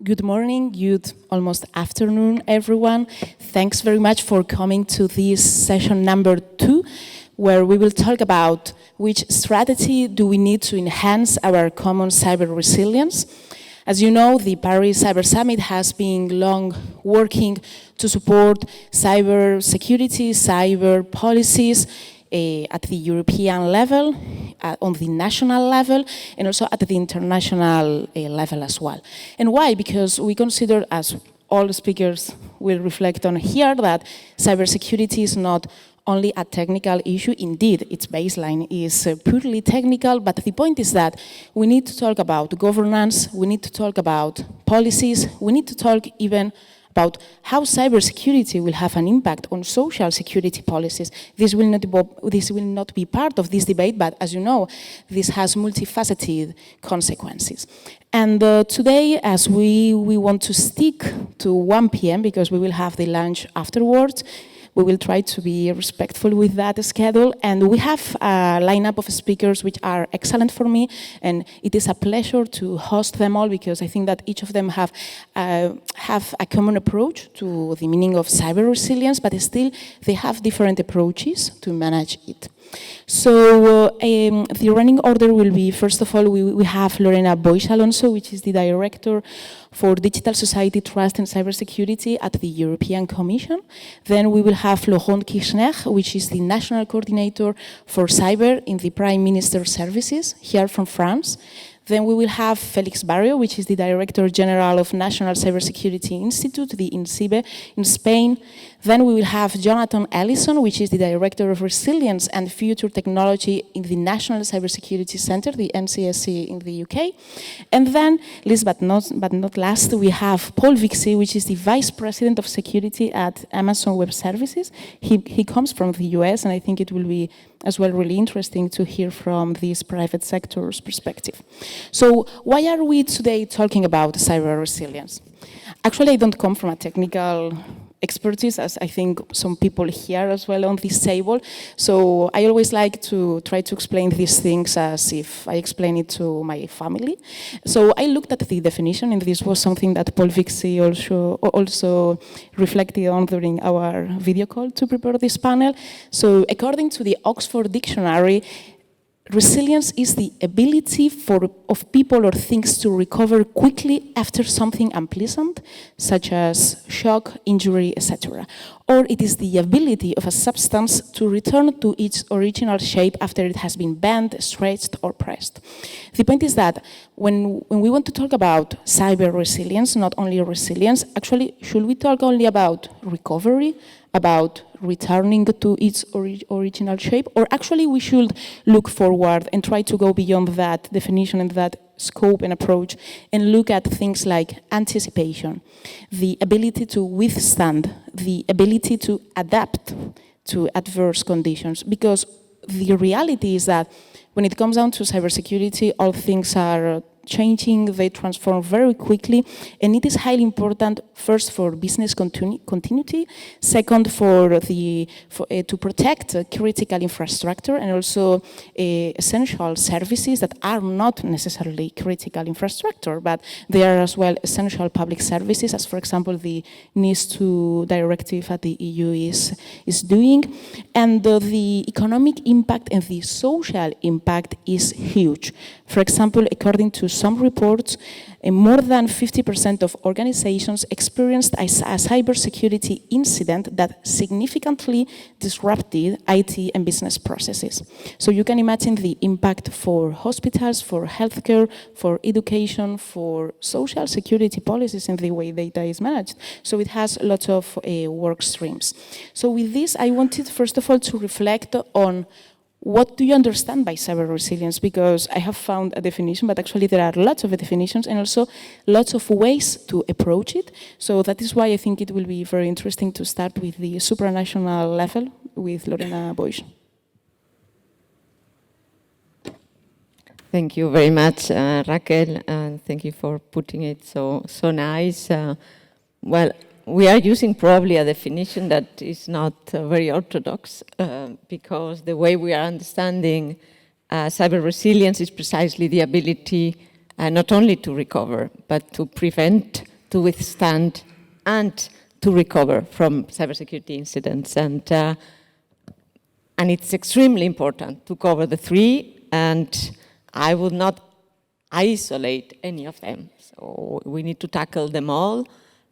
Good morning, good almost afternoon, everyone. Thanks very much for coming to this session number 2, where we will talk about which strategy do we need to enhance our common cyber resilience. As you know, the Paris Cyber Summit has been long working to support cyber security, cyber policies, at the European level, on the national level, and also at the international level as well. And why? Because we consider, as all the speakers will reflect on here, that cybersecurity is not only a technical issue. Indeed, its baseline is purely technical, but the point is that we need to talk about governance, we need to talk about policies, we need to talk even about how cybersecurity will have an impact on social security policies. This will not be part of this debate, but as you know, this has multifaceted consequences. And today, as we want to stick to 1 p.m. because we will have the lunch afterwards, we will try to be respectful with that schedule, and we have a lineup of speakers which are excellent for me, and it is a pleasure to host them all because I think that each of them have a common approach to the meaning of cyber resilience, but still they have different approaches to manage it. So the running order will be, first of all, we have Lorena Boix Alonso, which is the Director for Digital Society Trust and Cybersecurity at the European Commission. Then we will have Florent Kirchner, which is the National Coordinator for Cyber in the Prime Minister's Services, here from France. Then we will have Felix Barrio, which is the Director General of National Cybersecurity Institute, the INCIBE, in Spain. Then we will have Jonathan Ellison, which is the Director of Resilience and Future Technology in the National Cybersecurity Center, the NCSC in the UK. And then, last but not last, we have Paul Vixie, which is the Vice President of Security at Amazon Web Services. He comes from the US, and I think it will be as well really interesting to hear from this private sector's perspective. So why are we today talking about cyber resilience? Actually, I don't come from a technical expertise, as I think some people here as well on this table. So I always like to try to explain these things as if I explain it to my family. So I looked at the definition, and this was something that Paul Vixie also reflected on during our video call to prepare this panel. So according to the Oxford Dictionary, resilience is the ability of people or things to recover quickly after something unpleasant, such as shock, injury, etc. Or it is the ability of a substance to return to its original shape after it has been bent, stretched, or pressed. The point is that when we want to talk about cyber resilience, not only resilience, actually, should we talk only about recovery, about returning to its original shape, or actually we should look forward and try to go beyond that definition and that scope and approach and look at things like anticipation, the ability to withstand, the ability to adapt to adverse conditions, because the reality is that when it comes down to cybersecurity, all things are changing, they transform very quickly, and it is highly important, first for business continuity, second to protect critical infrastructure and also essential services that are not necessarily critical infrastructure, but they are as well essential public services, as for example the NIS2 directive at the EU is doing. And the economic impact and the social impact is huge. For example, according to some reports, more than 50% of organizations experienced a cybersecurity incident that significantly disrupted IT and business processes. So you can imagine the impact for hospitals, for healthcare, for education, for social security policies and the way data is managed. So it has lots of work streams. So with this, I wanted first of all to reflect on what do you understand by cyber resilience? Because I have found a definition, but actually there are lots of definitions and also lots of ways to approach it. So that is why I think it will be very interesting to start with the supranational level with Lorena Boix. Thank you very much, Raquel, and thank you for putting it so nice. Well, we are using probably a definition that is not very orthodox because the way we are understanding cyber resilience is precisely the ability not only to recover, but to prevent to withstand and to recover from cybersecurity incidents. And it's extremely important to cover the three, and I would not isolate any of them. So we need to tackle them all,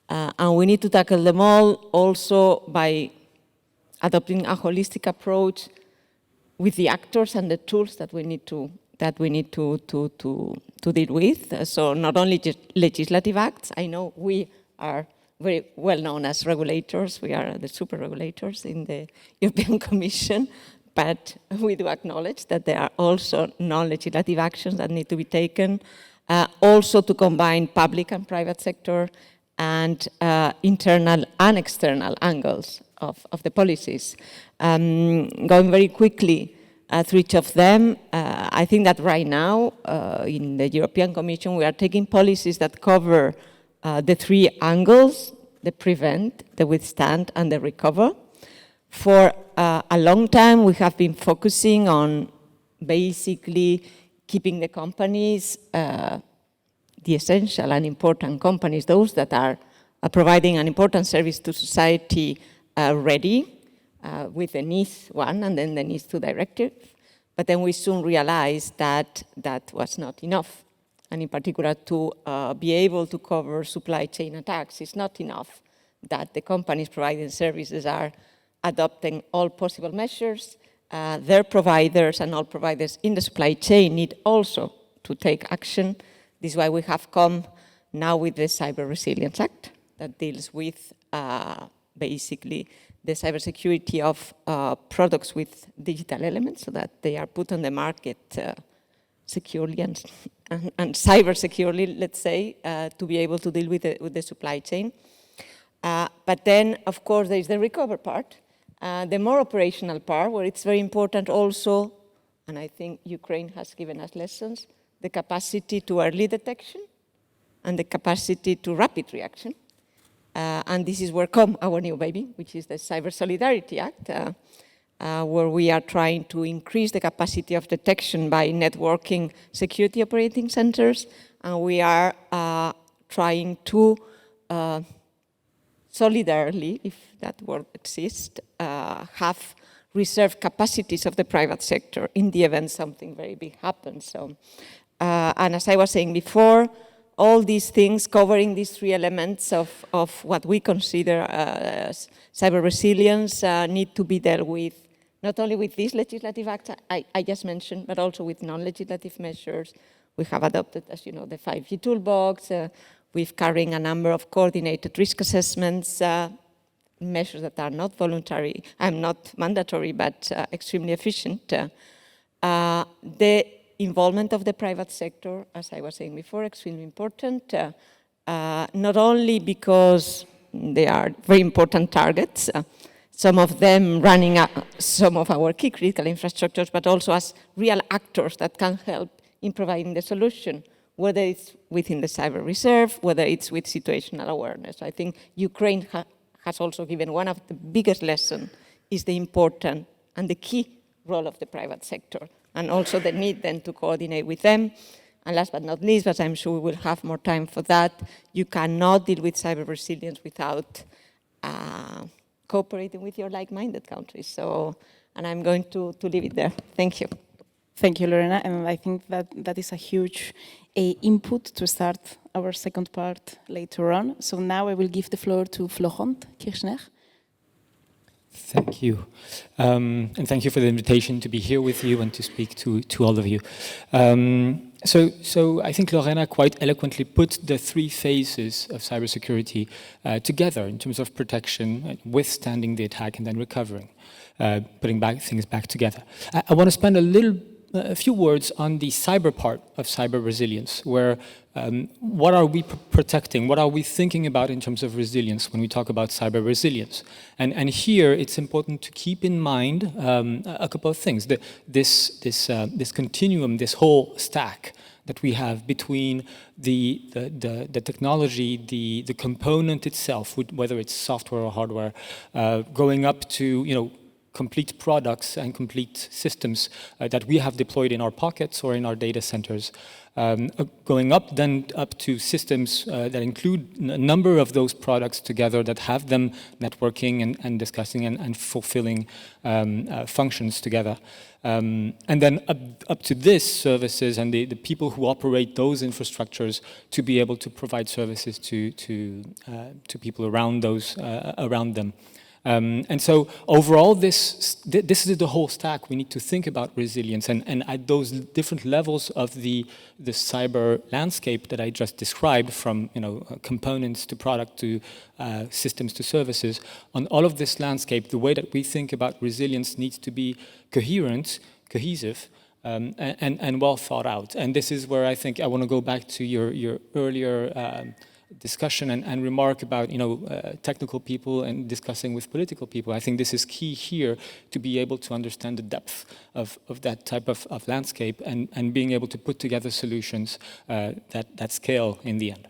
and we need to tackle them all also by adopting a holistic approach with the actors and the tools that we need to deal with. So not only just legislative acts. I know we are very well known as regulators. We are the super regulators in the European Commission, but we do acknowledge that there are also non-legislative actions that need to be taken, also to combine public and private sector and internal and external angles of the policies. Going very quickly through each of them, I think that right now in the European Commission we are taking policies that cover the three angles: the prevent, the withstand, and the recover. For a long time, we have been focusing on basically keeping the companies, the essential and important companies, those that are providing an important service to society, ready with the NIS 1 and then the NIS 2 directive. But then we soon realized that that was not enough. And in particular, to be able to cover supply chain attacks, it's not enough that the companies providing services are adopting all possible measures. Their providers and all providers in the supply chain need also to take action. This is why we have come now with the Cyber Resilience Act that deals with basically the cybersecurity of products with digital elements, so that they are put on the market securely and cyber securely, let's say, to be able to deal with the supply chain. But then, of course, there is the recover part, the more operational part, where it's very important also, and I think Ukraine has given us lessons, the capacity to early detection and the capacity to rapid reaction. And this is where comes our new baby, which is the Cyber Solidarity Act, where we are trying to increase the capacity of detection by networking security operating centers, and we are trying to solidarily, if that word exists, have reserved capacities of the private sector in the event something very big happens. So, and as I was saying before, all these things covering these three elements of what we consider as cyber resilience need to be dealt with, not only with these legislative acts I just mentioned, but also with non-legislative measures. We have adopted, as you know, the 5G toolbox. We're carrying a number of coordinated risk assessments, measures that are not voluntary, not mandatory, but extremely efficient. The involvement of the private sector, as I was saying before, extremely important, not only because they are very important targets, some of them running some of our key critical infrastructures, but also as real actors that can help in providing the solution, whether it's within the cyber reserve, whether it's with situational awareness. I think Ukraine has also given one of the biggest lessons is the important and the key role of the private sector, and also the need then to coordinate with them. And last but not least, but I'm sure we will have more time for that, you cannot deal with cyber resilience without cooperating with your like-minded countries. So, and I'm going to leave it there. Thank you. Thank you, Lorena, and I think that is a huge input to start our second part later on. So now I will give the floor to Florent Kirchner. Thank you. And thank you for the invitation to be here with you and to speak to all of you. So I think Lorena quite eloquently put the three phases of cybersecurity together in terms of protection, withstanding the attack, and then recovering, putting things back together. I want to spend a few words on the cyber part of cyber resilience, where what are we protecting? What are we thinking about in terms of resilience when we talk about cyber resilience? And here it's important to keep in mind a couple of things. This continuum, this whole stack that we have between the technology, the component itself, whether it's software or hardware, going up to complete products and complete systems that we have deployed in our pockets or in our data centers, Going up then up to systems that include a number of those products together that have them networking and discussing and fulfilling functions together. And then up to this, services and the people who operate those infrastructures to be able to provide services to people around those around them. And so overall, this is the whole stack. We need to think about resilience, and at those different levels of the cyber landscape that I just described, from components to product to systems to services. On all of this landscape, the way that we think about resilience needs to be coherent, cohesive, and well thought out. And this is where I think I want to go back to your earlier discussion and remark about technical people and discussing with political people. I think this is key here to be able to understand the depth of that type of landscape and being able to put together solutions that scale in the end.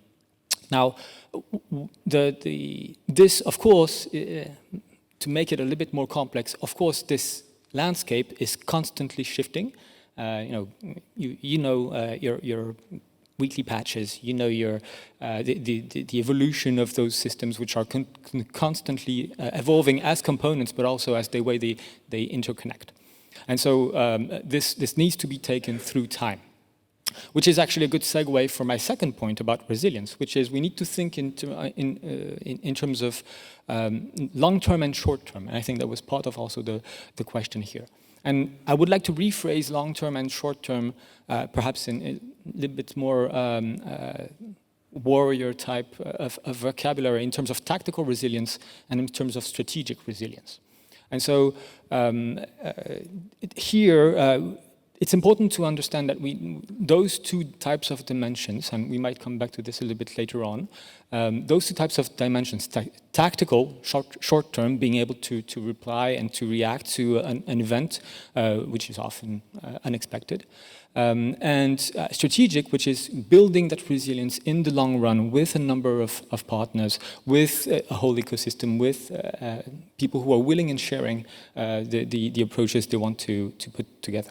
Now, this of course, to make it a little bit more complex, of course this landscape is constantly shifting. Your weekly patches, your the evolution of those systems, which are constantly evolving as components, but also as the way they interconnect. And so this needs to be taken through time, which is actually a good segue for my second point about resilience, which is we need to think in terms of long-term and short-term. And I think that was part of also the question here. And I would like to rephrase long-term and short-term, perhaps in a little bit more warrior type of vocabulary in terms of tactical resilience and in terms of strategic resilience. And so here, it's important to understand that those two types of dimensions, and we might come back to this a little bit later on, those two types of dimensions, tactical, short-term, being able to reply and to react to an event, which is often unexpected, and strategic, which is building that resilience in the long run with a number of partners, with a whole ecosystem, with people who are willing and sharing the approaches they want to put together.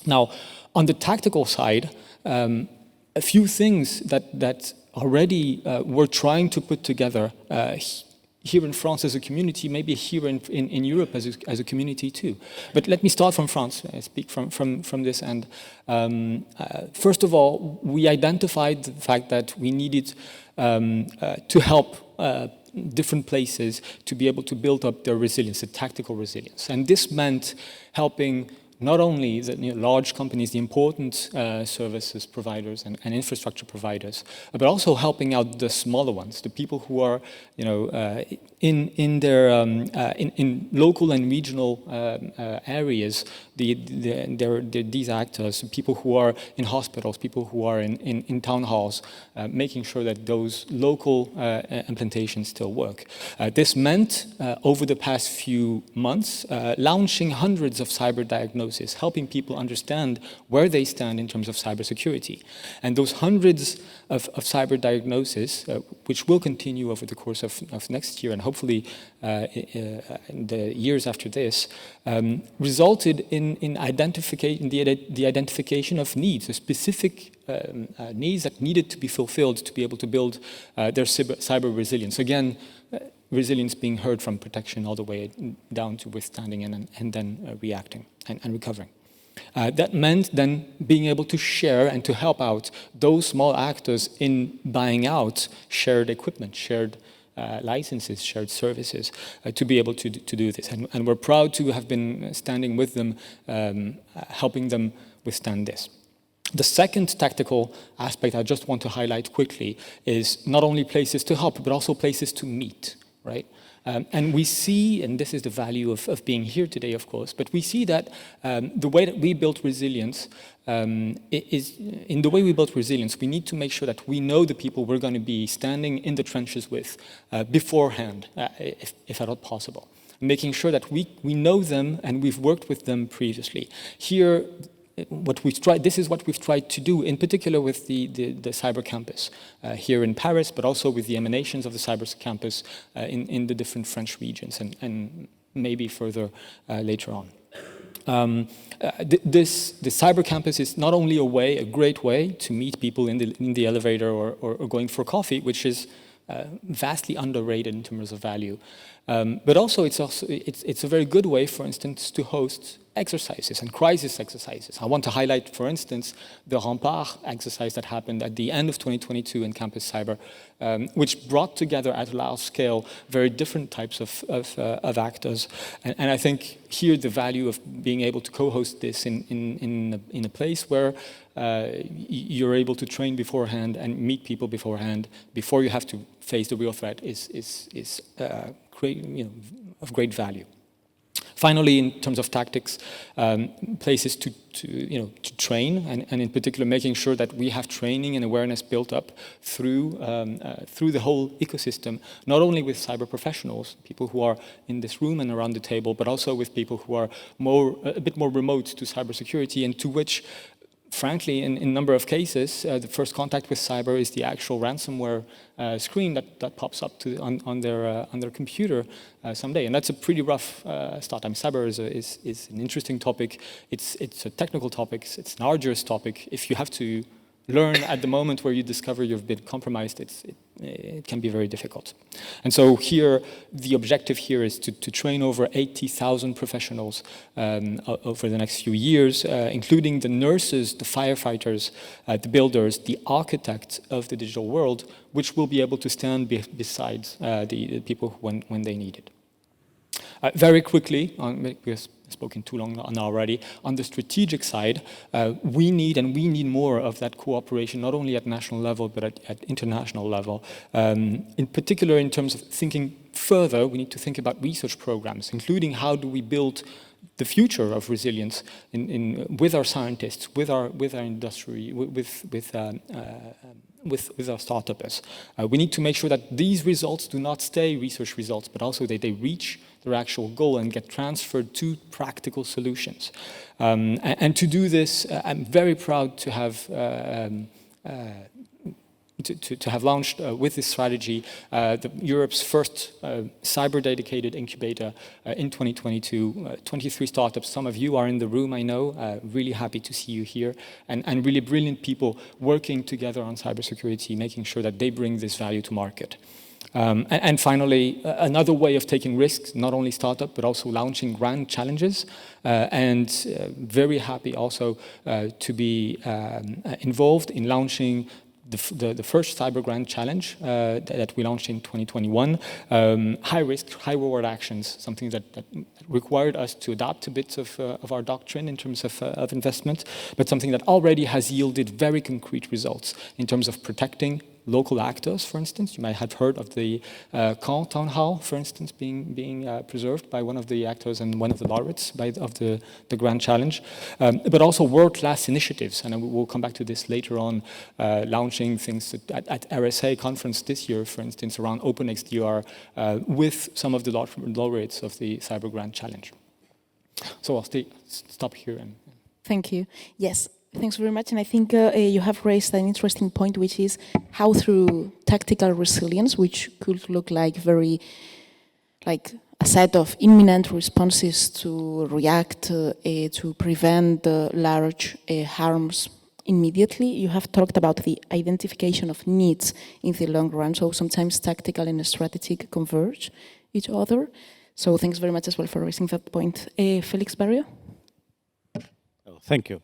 Now, on the tactical side, a few things that already we're trying to put together here in France as a community, maybe here in Europe as a community too. But let me start from France. I speak from this end. First of all, we identified the fact that we needed to help different places to be able to build up their resilience, the tactical resilience. And this meant helping not only the large companies, the important services providers and infrastructure providers, but also helping out the smaller ones, the people who are, in local and regional areas. These actors, people who are in hospitals, people who are in town halls, making sure that those local implementations still work. This meant over the past few months launching hundreds of cyber diagnoses, helping people understand where they stand in terms of cybersecurity. And those hundreds of cyber diagnoses, which will continue over the course of next year and hopefully in the years after this, resulted in the identification of needs, a specific needs that needed to be fulfilled to be able to build their cyber resilience. Again, resilience being heard from protection all the way down to withstanding and then reacting and recovering. That meant then being able to share and to help out those small actors in buying out shared equipment, shared licenses, shared services, to be able to do this. And we're proud to have been standing with them, helping them withstand this. The second tactical aspect I just want to highlight quickly is not only places to help, but also places to meet, right? And we see, and this is the value of being here today, of course, but we see that the way that we built resilience is, in the way we built resilience, we need to make sure that we know the people we're going to be standing in the trenches with beforehand, if at all possible. Making sure that we know them and we've worked with them previously. Here, this is what we've tried to do, in particular with the cyber campus here in Paris, but also with the emanations of the cyber campus in the different French regions and maybe further later on. The cyber campus is not only a great way to meet people in the elevator or going for coffee, which is vastly underrated in terms of value, but also it's a very good way, for instance, to host exercises and crisis exercises. I want to highlight, for instance, the Rempart exercise that happened at the end of 2022 in Campus Cyber, which brought together at a large scale very different types of actors. And I think here the value of being able to co-host this in a place where you're able to train beforehand and meet people beforehand before you have to face the real threat is great, of great value. Finally, in terms of tactics, places to train, and in particular making sure that we have training and awareness built up through the whole ecosystem, not only with cyber professionals, people who are in this room and around the table, but also with people who are a bit more remote to cybersecurity, and to which, frankly, in a number of cases, the first contact with cyber is the actual ransomware screen that pops up on their computer someday, and that's a pretty rough start. I mean, cyber is an interesting topic. It's a technical topic. It's an arduous topic. If you have to learn at the moment where you discover you've been compromised, it can be very difficult. And so here, the objective here is to train over 80,000 professionals over the next few years, including the nurses, the firefighters, the builders, the architects of the digital world, which will be able to stand beside the people when they need it. Very quickly, because I've spoken too long on already, on the strategic side, we need more of that cooperation, not only at national level, but at international level. In particular, in terms of thinking further, we need to think about research programs, including how do we build the future of resilience with our scientists, with our industry, with our startups. We need to make sure that these results do not stay research results, but also that they reach their actual goal and get transferred to practical solutions. And to do this, I'm very proud to have launched with this strategy Europe's first cyber-dedicated incubator in 2022. 23 startups. Some of you are in the room, I know. Really happy to see you here. And really brilliant people working together on cybersecurity, making sure that they bring this value to market. And finally, another way of taking risks, not only startup, but also launching grand challenges. And very happy also to be involved in launching the first Cyber Grand Challenge that we launched in 2021. High risk, high reward actions, something that required us to adapt a bit of our doctrine in terms of investment, but something that already has yielded very concrete results in terms of protecting local actors, for instance. You might have heard of the Caen town hall, for instance, being preserved by one of the actors and one of the laureates of the Grand Challenge, but also world-class initiatives, and we'll come back to this later on, launching things at RSA conference this year, for instance, around OpenXDR, with some of the laureates of the Cyber Grand Challenge. So I'll stop here. Thank you. Yes. Thanks very much. And I think you have raised an interesting point, which is how through tactical resilience, which could look like like a set of imminent responses to react to prevent large harms immediately. You have talked about the identification of needs in the long run. So sometimes tactical and strategic converge each other. So thanks very much as well for raising that point. Felix, Barrio? Oh, thank you.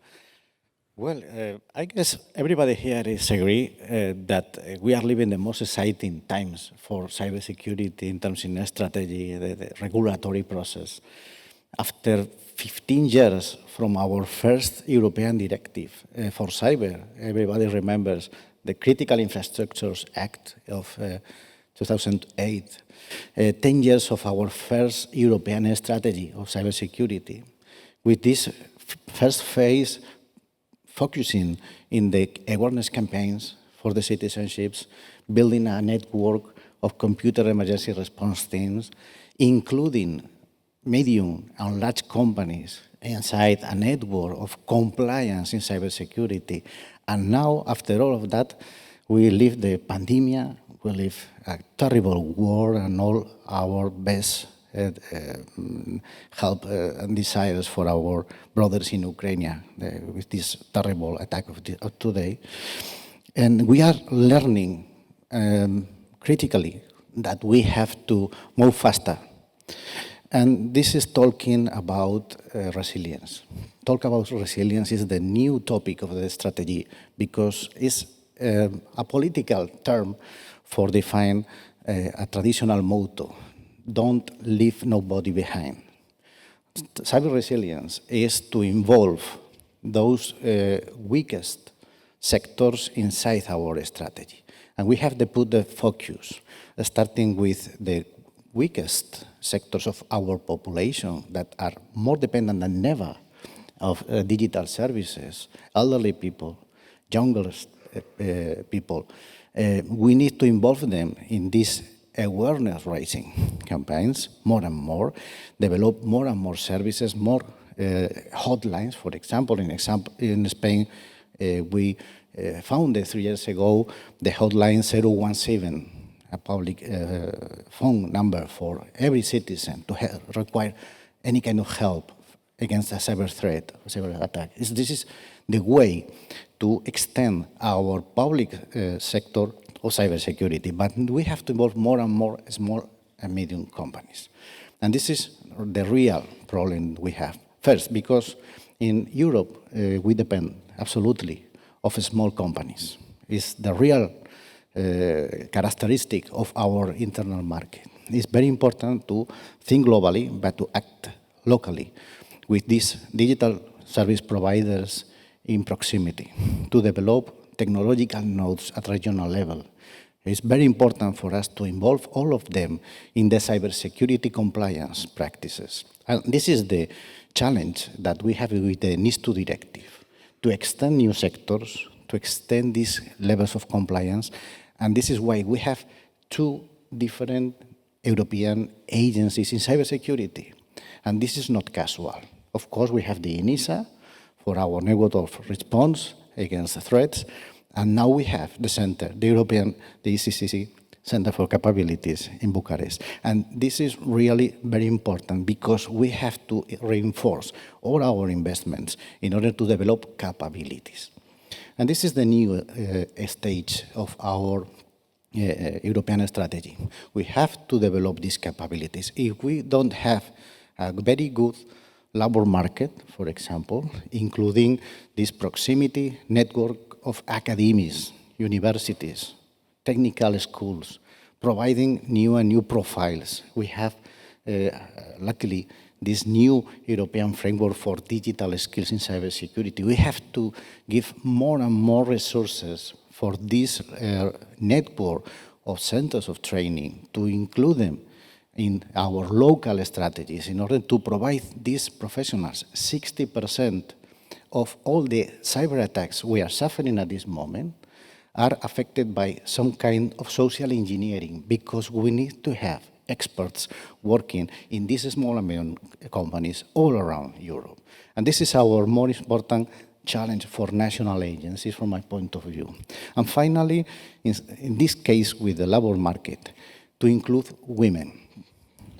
Well, I guess everybody here is agree that we are living the most exciting times for cybersecurity in terms of strategy, the regulatory process. After 15 years from our first European directive for cyber, everybody remembers the Critical Infrastructures Act of 2008, 10 years of our first European strategy of cybersecurity. With this first phase, focusing in the awareness campaigns for the citizenships, building a network of computer emergency response teams, including medium and large companies inside a network of compliance in cybersecurity. And now, after all of that, we live the pandemic, we live a terrible war, and all our best help and desires for our brothers in Ukraine with this terrible attack of today. And we are learning critically that we have to move faster. And this is talking about resilience. Talk about resilience is the new topic of the strategy because it's a political term for define a traditional motto: don't leave nobody behind. Cyber resilience is to involve those weakest sectors inside our strategy. And we have to put the focus, starting with the weakest sectors of our population that are more dependent than ever of digital services, elderly people, younger people. We need to involve them in these awareness raising campaigns more and more, develop more and more services, more hotlines. For example, in Spain, we founded 3 years ago the hotline 017, a public phone number for every citizen to require any kind of help against a cyber threat, or cyber attack. This is the way to extend our public sector of cybersecurity. But we have to involve more and more small and medium companies. And this is the real problem we have. First, because in Europe, we depend absolutely of small companies. It's the real characteristic of our internal market. It's very important to think globally, but to act locally with these digital service providers in proximity to develop technological nodes at regional level. It's very important for us to involve all of them in the cybersecurity compliance practices. And this is the challenge that we have with the NIS2 directive, to extend new sectors, to extend these levels of compliance. And this is why we have 2 different European agencies in cybersecurity. And this is not casual. Of course, we have the ENISA for our network of response against threats. And now we have the center, the ECCC Center for Capabilities in Bucharest. And this is really very important because we have to reinforce all our investments in order to develop capabilities. And this is the new stage of our European strategy. We have to develop these capabilities. If we don't have a very good labor market, for example, including this proximity network of academies, universities, technical schools, providing new and new profiles. We have, luckily, this new European framework for digital skills in cybersecurity. We have to give more and more resources for this network of centers of training, to include them in our local strategies in order to provide these professionals. 60% of all the cyber attacks we are suffering at this moment are affected by some kind of social engineering, because we need to have experts working in these small and medium companies all around Europe. And this is our more important challenge for national agencies from my point of view. And finally, in this case with the labor market, to include women.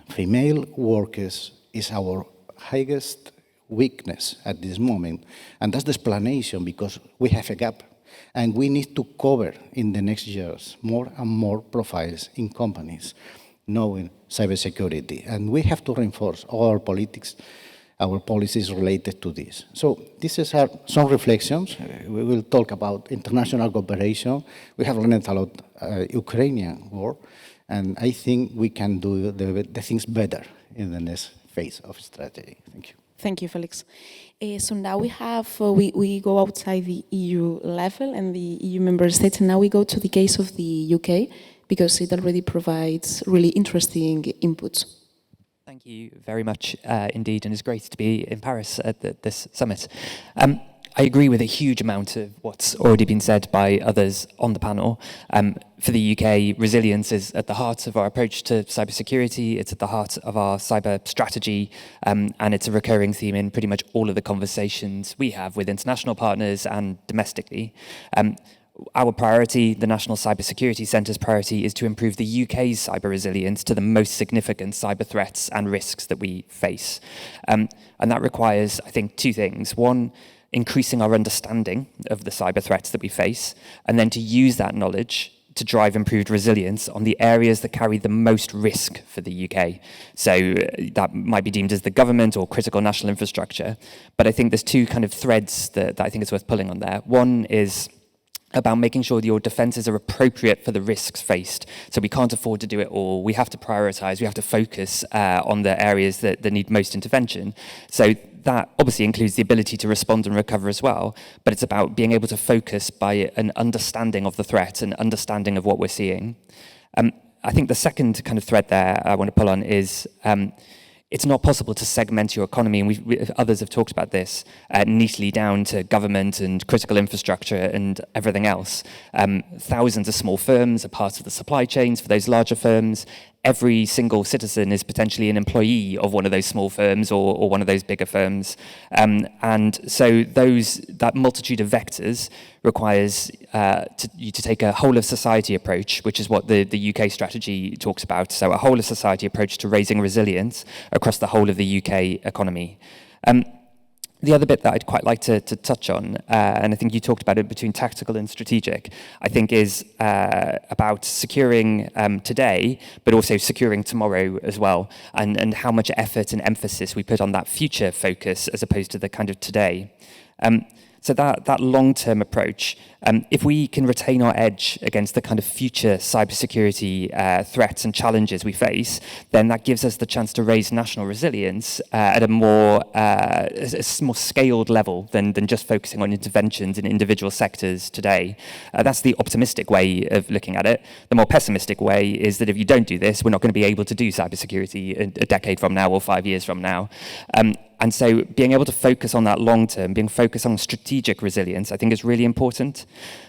Female workers is our highest weakness at this moment, and that's the explanation, because we have a gap, and we need to cover in the next years more and more profiles in companies knowing cybersecurity, and we have to reinforce all our politics, our policies related to this. So these are some reflections. We will talk about international cooperation. We have learned a lot Ukrainian war, and I think we can do the things better in the next phase of strategy. Thank you. Thank you, Felix. So now we go outside the EU level and the EU member states, and now we go to the case of the UK, because it already provides really interesting inputs. Thank you very much indeed, and it's great to be in Paris at this summit. I agree with a huge amount of what's already been said by others on the panel. For the UK, resilience is at the heart of our approach to cybersecurity. It's at the heart of our cyber strategy, and it's a recurring theme in pretty much all of the conversations we have with international partners and domestically. Our priority, the National Cybersecurity Centre's priority, is to improve the UK's cyber resilience to the most significant cyber threats and risks that we face. And that requires, I think, two things. One, increasing our understanding of the cyber threats that we face, and then to use that knowledge to drive improved resilience on the areas that carry the most risk for the UK. So that might be deemed as the government or critical national infrastructure. But I think there's two kind of threads that I think it's worth pulling on there. One is about making sure that your defences are appropriate for the risks faced. So we can't afford to do it all. We have to prioritise, we have to focus on the areas that need most intervention. So that obviously includes the ability to respond and recover as well, but it's about being able to focus by an understanding of the threat and understanding of what we're seeing. I think the second kind of thread there I want to pull on is it's not possible to segment your economy, and others have talked about this, neatly down to government and critical infrastructure and everything else. Thousands of small firms are part of the supply chains for those larger firms. Every single citizen is potentially an employee of one of those small firms or one of those bigger firms. And so that multitude of vectors requires you to take a whole of society approach, which is what the UK strategy talks about. So a whole of society approach to raising resilience across the whole of the UK economy. The other bit that I'd quite like to touch on, and I think you talked about it between tactical and strategic, I think is about securing today, but also securing tomorrow as well, and how much effort and emphasis we put on that future focus as opposed to the kind of today. So that long-term approach, if we can retain our edge against the kind of future cybersecurity threats and challenges we face, then that gives us the chance to raise national resilience at a more scaled level than just focusing on interventions in individual sectors today. That's the optimistic way of looking at it. The more pessimistic way is that if you don't do this, we're not going to be able to do cybersecurity a decade from now or 5 years from now. And so being able to focus on that long term, being focused on strategic resilience, I think is really important.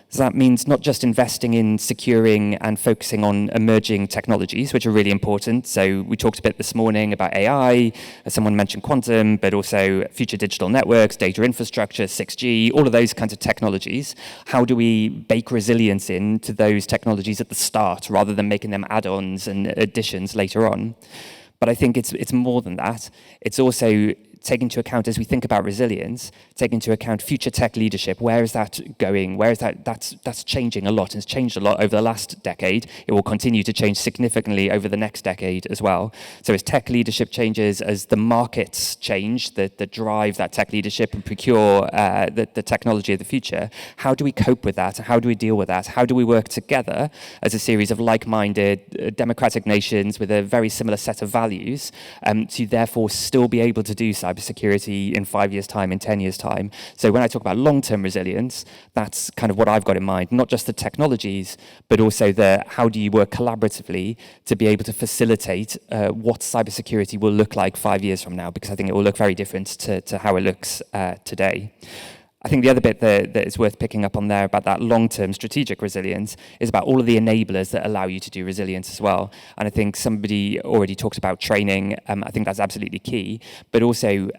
So that means not just investing in securing and focusing on emerging technologies, which are really important. So we talked a bit this morning about AI, someone mentioned quantum, but also future digital networks, data infrastructure, 6G, all of those kinds of technologies. How do we bake resilience into those technologies at the start rather than making them add-ons and additions later on? But I think it's more than that. It's also take into account, as we think about resilience, take into account future tech leadership. Where is that going? Where is that? That's changing a lot. It's changed a lot over the last decade. It will continue to change significantly over the next decade as well. So as tech leadership changes, as the markets change that drive that tech leadership and procure the technology of the future, how do we cope with that? How do we deal with that? How do we work together as a series of like-minded democratic nations with a very similar set of values to therefore still be able to do cybersecurity in 5 years' time, in 10 years' time? So when I talk about long-term resilience, that's kind of what I've got in mind, not just the technologies, but also the how do you work collaboratively to be able to facilitate what cybersecurity will look like 5 years from now, because I think it will look very different to how it looks today. I think the other bit that is worth picking up on there about that long-term strategic resilience is about all of the enablers that allow you to do resilience as well. And I think somebody already talked about training. I think that's absolutely key. But also,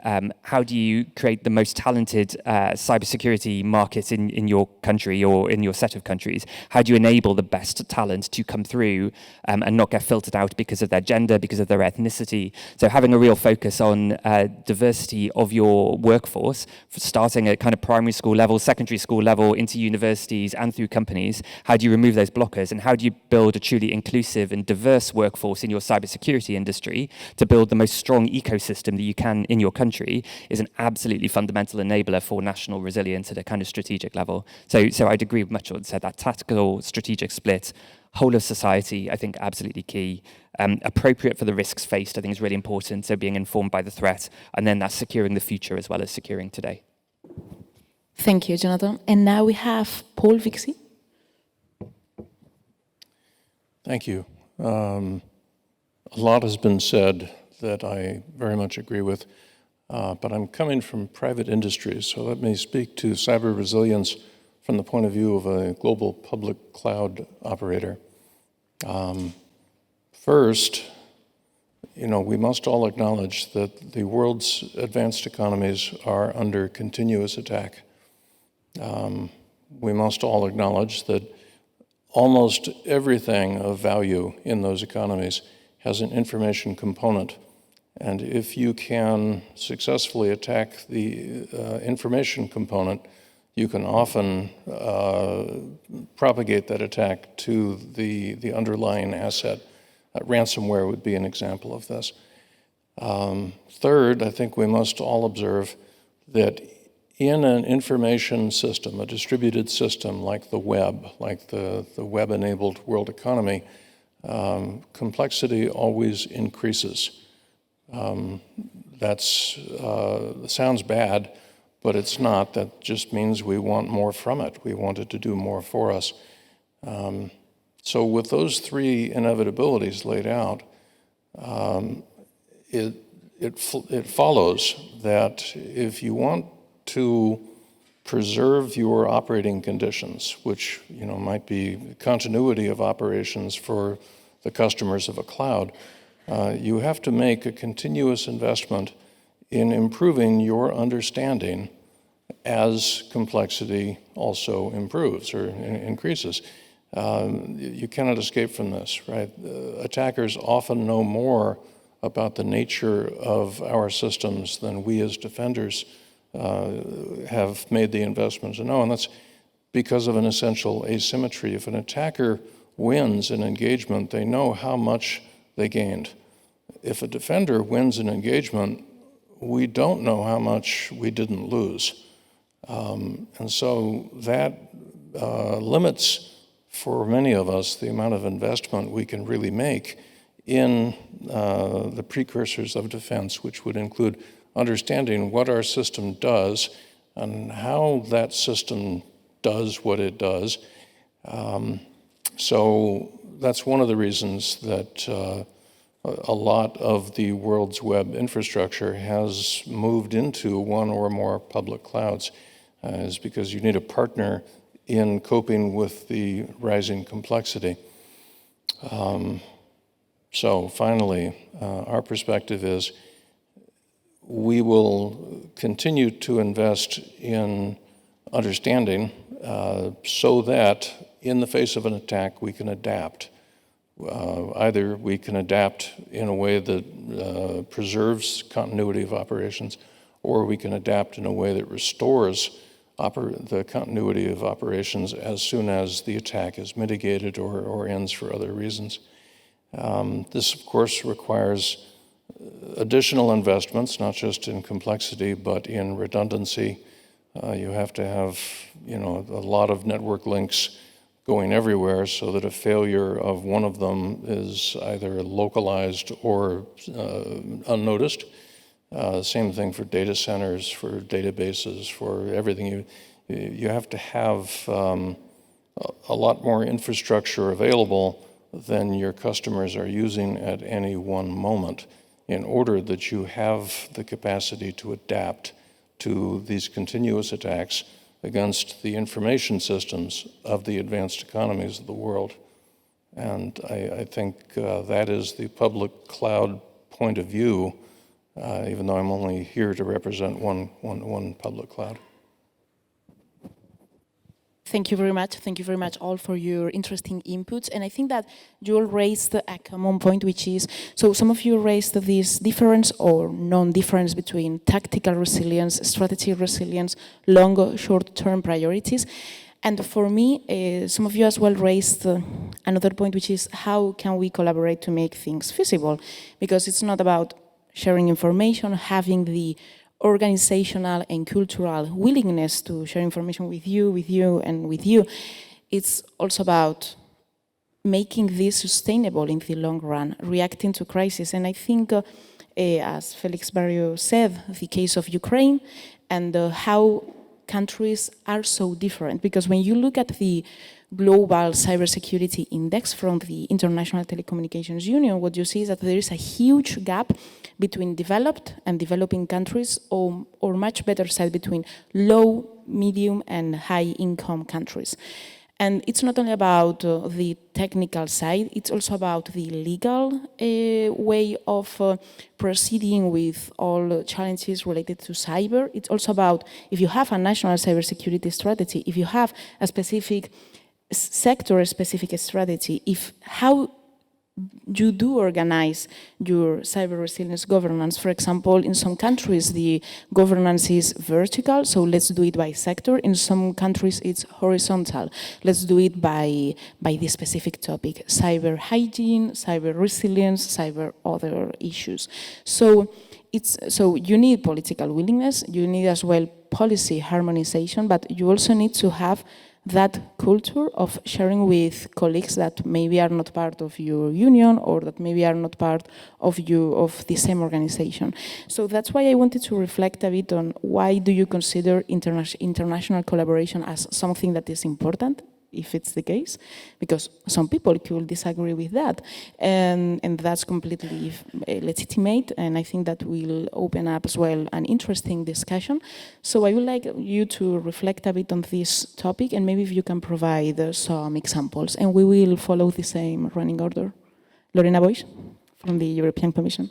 how do you create the most talented cybersecurity market in your country or in your set of countries? How do you enable the best talent to come through and not get filtered out because of their gender, because of their ethnicity? So having a real focus on diversity of your workforce, starting at kind of primary school level, secondary school level, into universities and through companies. How do you remove those blockers, and how do you build a truly inclusive and diverse workforce in your cybersecurity industry to build the most strong ecosystem that you can in your country is an absolutely fundamental enabler for national resilience at a kind of strategic level. So I'd agree with much of what said, that tactical strategic split, whole of society, I think absolutely key. Appropriate for the risks faced, I think is really important. So being informed by the threat, and then that's securing the future as well as securing today. Thank you, Jonathan. And now we have Paul Vixie. Thank you. A lot has been said that I very much agree with, but I'm coming from private industries, so let me speak to cyber resilience from the point of view of a global public cloud operator. First, we must all acknowledge that the world's advanced economies are under continuous attack. we must all acknowledge that almost everything of value in those economies has an information component. And if you can successfully attack the information component, you can often propagate that attack to the underlying asset. Ransomware would be an example of this. Third, I think we must all observe that in an information system, a distributed system like the web, like the web-enabled world economy, complexity always increases. That sounds bad, but it's not. That just means we want more from it. We want it to do more for us. So with those three inevitabilities laid out, it follows that if you want to preserve your operating conditions, which might be continuity of operations for the customers of a cloud, you have to make a continuous investment in improving your understanding as complexity also improves or increases. You cannot escape from this, right? Attackers often know more about the nature of our systems than we as defenders have made the investment to know, and that's because of an essential asymmetry. If an attacker wins an engagement, they know how much they gained. If a defender wins an engagement, we don't know how much we didn't lose. And so that limits, for many of us, the amount of investment we can really make in the precursors of defense, which would include understanding what our system does and how that system does what it does. So that's one of the reasons that a lot of the world's web infrastructure has moved into one or more public clouds, is because you need a partner in coping with the rising complexity. So finally, our perspective is we will continue to invest in understanding so that in the face of an attack, we can adapt. Either we can adapt in a way that preserves continuity of operations, or we can adapt in a way that restores the continuity of operations as soon as the attack is mitigated or ends for other reasons. This, of course, requires additional investments, not just in complexity, but in redundancy. You have to have, a lot of network links going everywhere so that a failure of one of them is either localized or unnoticed. Same thing for data centers, for databases, for everything. You have to have a lot more infrastructure available than your customers are using at any one moment in order that you have the capacity to adapt to these continuous attacks against the information systems of the advanced economies of the world. And I think that is the public cloud point of view, even though I'm only here to represent one public cloud. Thank you very much. Thank you very much all for your interesting inputs. And I think that you all raised a common point, which is, so some of you raised this difference or non-difference between tactical resilience, strategy resilience, long, short-term priorities. And for me, some of you as well raised another point, which is how can we collaborate to make things feasible? Because it's not about sharing information, having the organizational and cultural willingness to share information with you, and with you. It's also about making this sustainable in the long run, reacting to crisis. And I think, as Felix Barrio said, the case of Ukraine and how countries are so different. Because when you look at the global cybersecurity index from the International Telecommunications Union, what you see is that there is a huge gap between developed and developing countries, or much better said, between low, medium, and high income countries. And it's not only about the technical side, it's also about the legal way of proceeding with all challenges related to cyber. It's also about, if you have a national cybersecurity strategy, if you have a specific sector-specific strategy, how you do organize your cyber resilience governance. For example, in some countries, the governance is vertical, so let's do it by sector. In some countries, it's horizontal. Let's do it by the specific topic, cyber hygiene, cyber resilience, cyber other issues. So you need political willingness, you need as well policy harmonization, but you also need to have that culture of sharing with colleagues that maybe are not part of your union or that maybe are not part of the same organization. So that's why I wanted to reflect a bit on why do you consider international collaboration as something that is important, if it's the case, because some people could disagree with that, and that's completely legitimate, and I think that will open up as well an interesting discussion. So I would like you to reflect a bit on this topic, and maybe if you can provide some examples, and we will follow the same running order. Lorena Boix from the European Commission.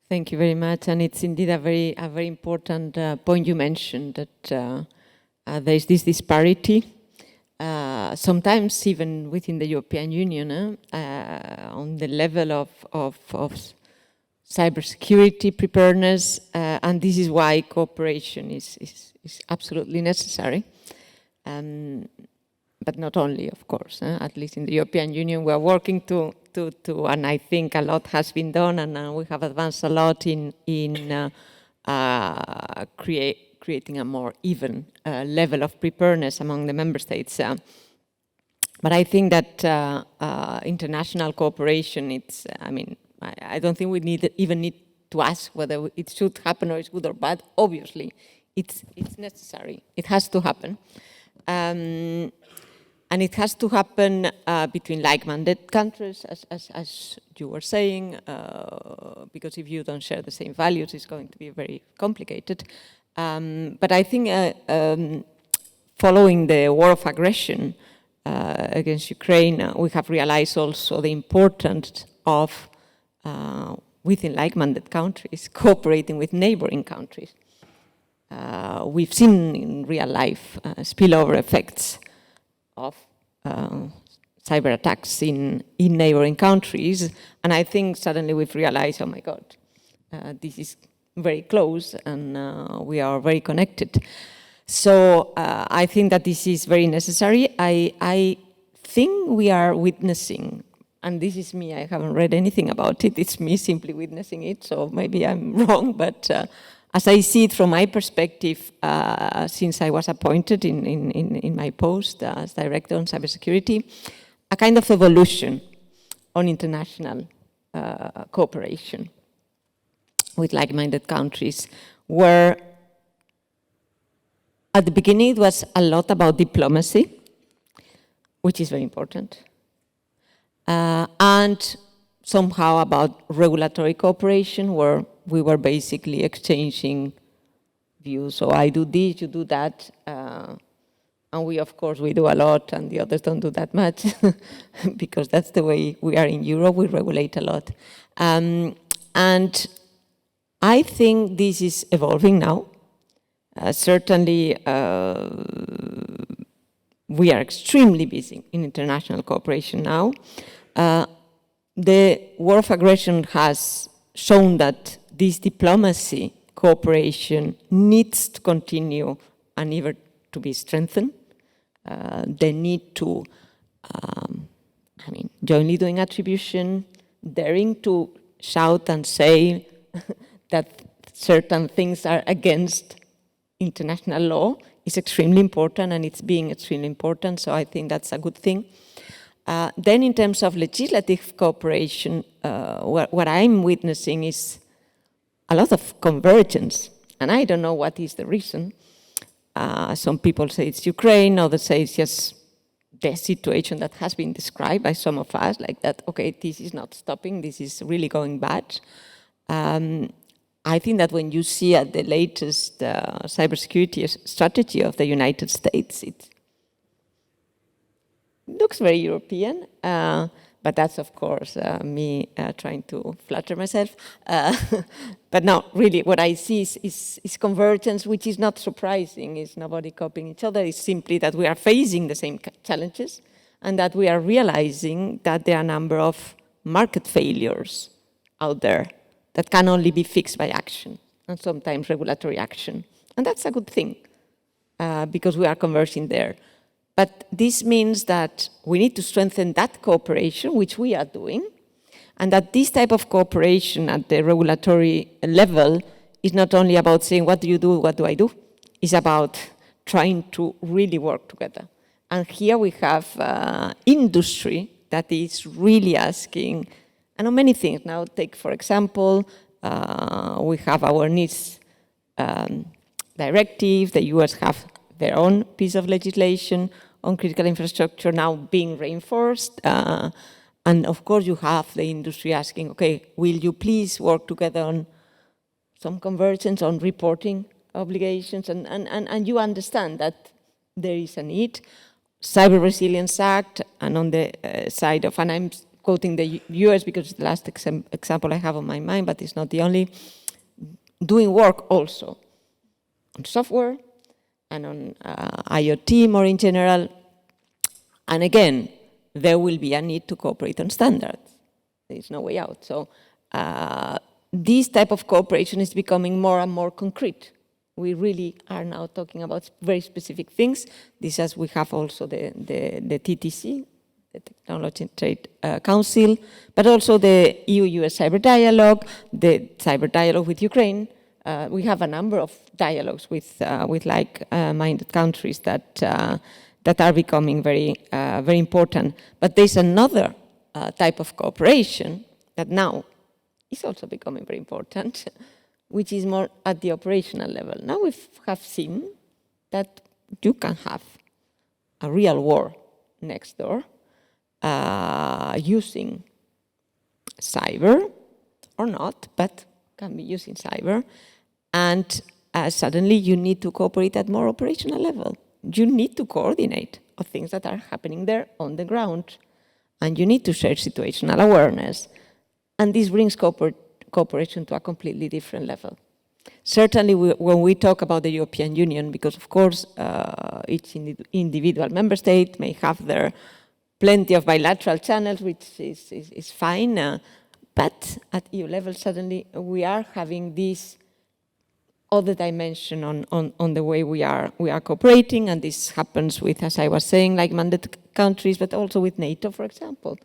Thank you very much, and it's indeed a very important point you mentioned, that there is this disparity. Sometimes even within the European Union, on the level of cybersecurity preparedness, and this is why cooperation is absolutely necessary. But not only, of course. At least in the European Union, we are working to and I think a lot has been done, and we have advanced a lot in creating a more even level of preparedness among the member states. But I think that international cooperation, I don't think we even need to ask whether it should happen or it's good or bad. Obviously, it's necessary. It has to happen. And it has to happen between like-minded countries, as you were saying, because if you don't share the same values, it's going to be very complicated. But I think following the war of aggression against Ukraine, we have realized also the importance of, within like-minded countries, cooperating with neighboring countries. We've seen in real life spillover effects of cyber attacks in neighboring countries, and I think suddenly we've realized, oh my God, this is very close, and we are very connected. So I think that this is very necessary. I think we are witnessing, and this is me, I haven't read anything about it, it's me simply witnessing it, so maybe I'm wrong, but as I see it from my perspective, since I was appointed in my post as Director on Cybersecurity, a kind of evolution on international cooperation with like-minded countries, where at the beginning it was a lot about diplomacy, which is very important, and somehow about regulatory cooperation, where we were basically exchanging views. So I do this, you do that, and we, of course, we do a lot, and the others don't do that much, because that's the way we are in Europe, we regulate a lot. And I think this is evolving now. Certainly, we are extremely busy in international cooperation now. The war of aggression has shown that this diplomacy cooperation needs to continue and even to be strengthened. They need to, jointly doing attribution, daring to shout and say that certain things are against international law is extremely important, and it's being extremely important, so I think that's a good thing. Then in terms of legislative cooperation, what I'm witnessing is a lot of convergence, and I don't know what is the reason. Some people say it's Ukraine, others say it's just the situation that has been described by some of us, like that, okay, this is not stopping, this is really going bad. I think that when you see at the latest cybersecurity strategy of the United States, looks very European, but that's, of course, me trying to flatter myself. But no, really, what I see is convergence, which is not surprising. It's nobody copying each other. It's simply that we are facing the same challenges and that we are realizing that there are a number of market failures out there that can only be fixed by action and sometimes regulatory action. And that's a good thing because we are converging there. But this means that we need to strengthen that cooperation, which we are doing, and that this type of cooperation at the regulatory level is not only about saying, what do you do, what do I do? It's about trying to really work together. And here we have industry that is really asking, and on many things. Now take, for example, we have our NIS directive, the US have their own piece of legislation on critical infrastructure now being reinforced. And of course you have the industry asking, okay, will you please work together on some convergence on reporting obligations? And you understand that there is a need. Cyber Resilience Act, and on the side of, and I'm quoting the US because it's the last example I have on my mind, but it's not the only, doing work also on software and on IoT more in general. And again, there will be a need to cooperate on standards. There's no way out. So this type of cooperation is becoming more and more concrete. We really are now talking about very specific things. This, as we have also the TTC, the Technology and Trade Council, but also the EU-US Cyber Dialogue, the Cyber Dialogue with Ukraine. We have a number of dialogues with like-minded countries that are becoming very important. But there's another type of cooperation that now is also becoming very important, which is more at the operational level. Now we have seen that you can have a real war next door using cyber or not, but can be using cyber. And suddenly you need to cooperate at more operational level. You need to coordinate on things that are happening there on the ground. And you need to share situational awareness. And this brings cooperation to a completely different level. Certainly when we talk about the European Union, because of course each individual member state may have their plenty of bilateral channels, which is fine, but at EU level suddenly we are having this other dimension on the way we are cooperating, and this happens with, as I was saying, like-minded countries, but also with NATO, for example.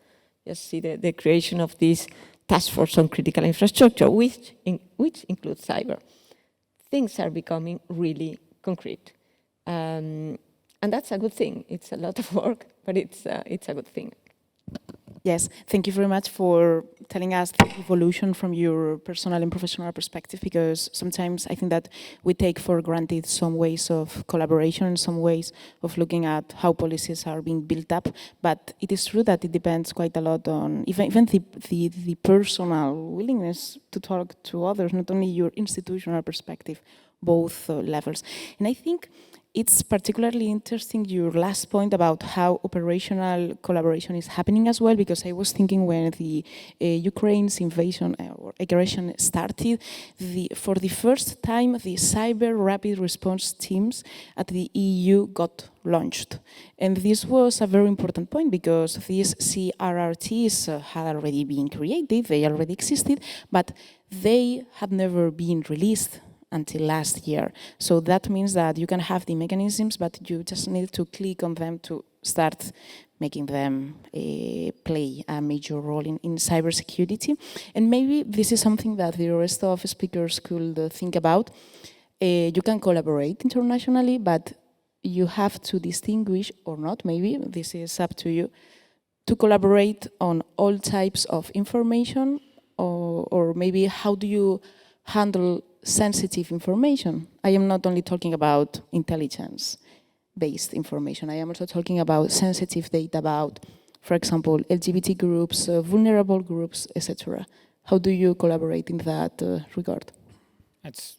Just see the creation of this task force on critical infrastructure, which includes cyber. Things are becoming really concrete. And that's a good thing. It's a lot of work, but it's a good thing. Yes, thank you very much for telling us the evolution from your personal and professional perspective, because sometimes I think that we take for granted some ways of collaboration, some ways of looking at how policies are being built up, but it is true that it depends quite a lot on even the personal willingness to talk to others, not only your institutional perspective, both levels. And I think it's particularly interesting, your last point about how operational collaboration is happening as well, because I was thinking when the Ukraine's invasion or aggression started, for the first time, the cyber rapid response teams at the EU got launched. And this was a very important point because these CRRTs had already been created, they already existed, but they had never been released until last year. So that means that you can have the mechanisms, but you just need to click on them to start making them play a major role in cybersecurity. And maybe this is something that the rest of speakers could think about. You can collaborate internationally, but you have to distinguish, or not, maybe, this is up to you, to collaborate on all types of information, or maybe how do you handle sensitive information. I am not only talking about intelligence-based information, I am also talking about sensitive data about, for example, LGBT groups, vulnerable groups, etc. How do you collaborate in that regard? That's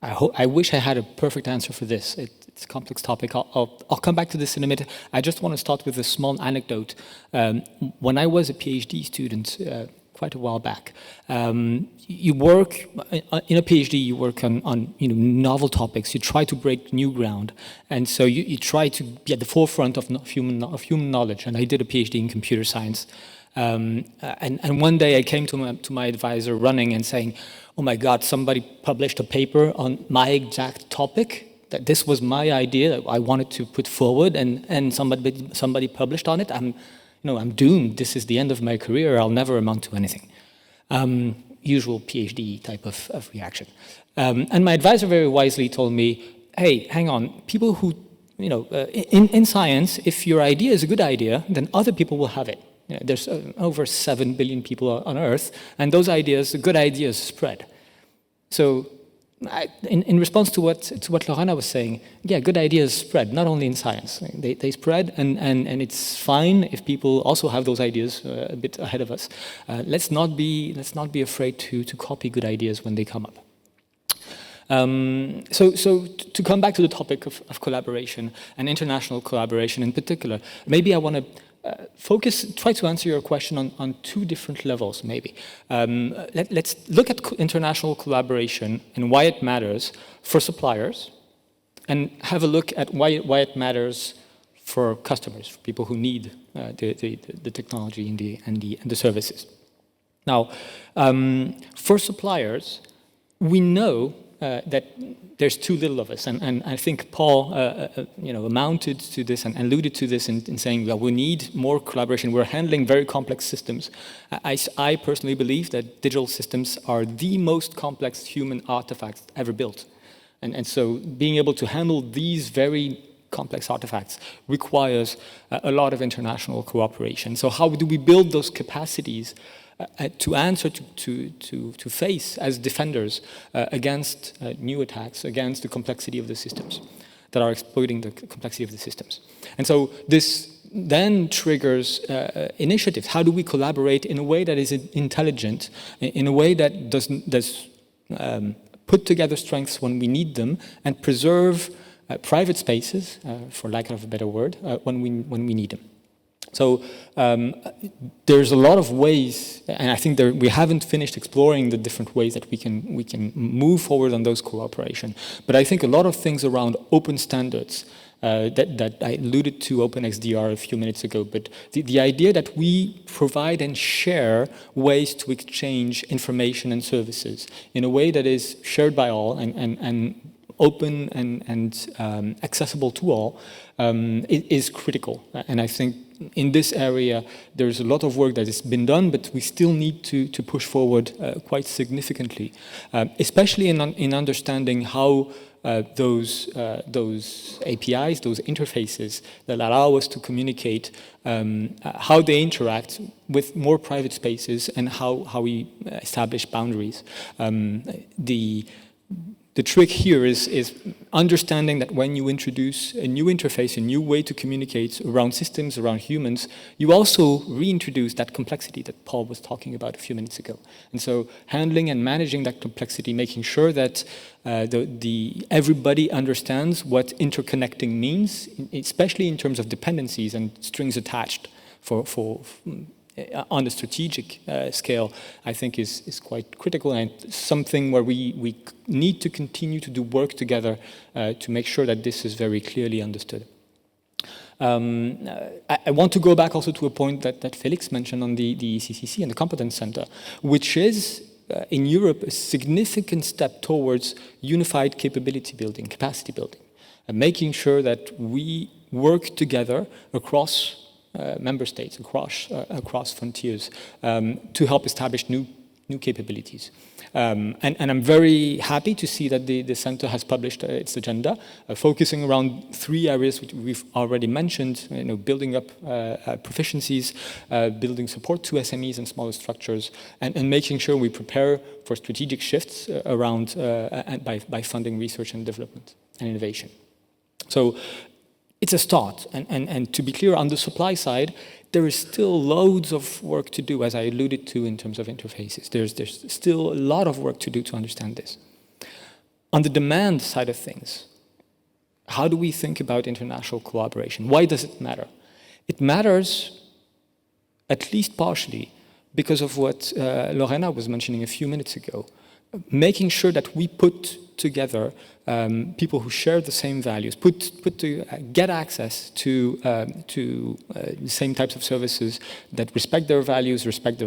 I wish I had a perfect answer for this. It's a complex topic. I'll come back to this in a minute. I just want to start with a small anecdote. When I was a PhD student, quite a while back, you work in a PhD. You work on novel topics. You try to break new ground, and so you try to be at the forefront of human knowledge. And I did a PhD in computer science. And one day I came to my advisor running and saying, "Oh my God, somebody published a paper on my exact topic. That this was my idea that I wanted to put forward, and somebody published on it. I'm doomed. This is the end of my career. I'll never amount to anything." Usual PhD type of reaction. And my advisor very wisely told me, "Hey, hang on. People who, in science, if your idea is a good idea, then other people will have it. There's over 7 billion people on Earth, and those ideas, the good ideas, spread." So, in response to what Lorena was saying, yeah, good ideas spread, not only in science. They spread, and it's fine if people also have those ideas a bit ahead of us. Let's not be afraid to copy good ideas when they come up. So to come back to the topic of collaboration and international collaboration in particular, maybe I want to try to answer your question on two different levels, maybe. Let's look at international collaboration and why it matters for suppliers, and have a look at why it matters for customers, for people who need the technology and the services. Now, for suppliers, we know that there's too little of us, and I think Paul, amounted to this and alluded to this in saying, well, we need more collaboration. We're handling very complex systems. I personally believe that digital systems are the most complex human artifacts ever built, and so being able to handle these very complex artifacts requires a lot of international cooperation. So how do we build those capacities to answer, to face as defenders against new attacks, against the complexity of the systems that are exploiting the complexity of the systems? And so this then triggers initiatives. How do we collaborate in a way that is intelligent, in a way that does put together strengths when we need them, and preserve private spaces, for lack of a better word, when we need them? So there's a lot of ways, and I think we haven't finished exploring the different ways that we can move forward on those cooperation. But I think a lot of things around open standards that I alluded to OpenXDR a few minutes ago, but the idea that we provide and share ways to exchange information and services in a way that is shared by all and open and accessible to all is critical. And I think in this area, there's a lot of work that has been done, but we still need to push forward quite significantly, especially in understanding how those APIs, those interfaces that allow us to communicate, how they interact with more private spaces, and how we establish boundaries. The trick here is understanding that when you introduce a new interface, a new way to communicate around systems, around humans, you also reintroduce that complexity that Paul was talking about a few minutes ago. And so handling and managing that complexity, making sure that everybody understands what interconnecting means, especially in terms of dependencies and strings attached on the strategic scale, I think is quite critical, and something where we need to continue to do work together to make sure that this is very clearly understood. I want to go back also to a point that Felix mentioned on the ECCC and the Competence Center, which is in Europe a significant step towards unified capability building, capacity building, and making sure that we work together across member states, across frontiers, to help establish new capabilities. And I'm very happy to see that the center has published its agenda, focusing around 3 areas which we've already mentioned: building up proficiencies, building support to SMEs and smaller structures, and making sure we prepare for strategic shifts around by funding research and development and innovation. So it's a start, and to be clear, on the supply side, there is still loads of work to do, as I alluded to in terms of interfaces. There's still a lot of work to do to understand this. On the demand side of things, how do we think about international collaboration? Why does it matter? It matters, at least partially, because of what Lorena was mentioning a few minutes ago, making sure that we put together people who share the same values, get access to the same types of services that respect their values, respect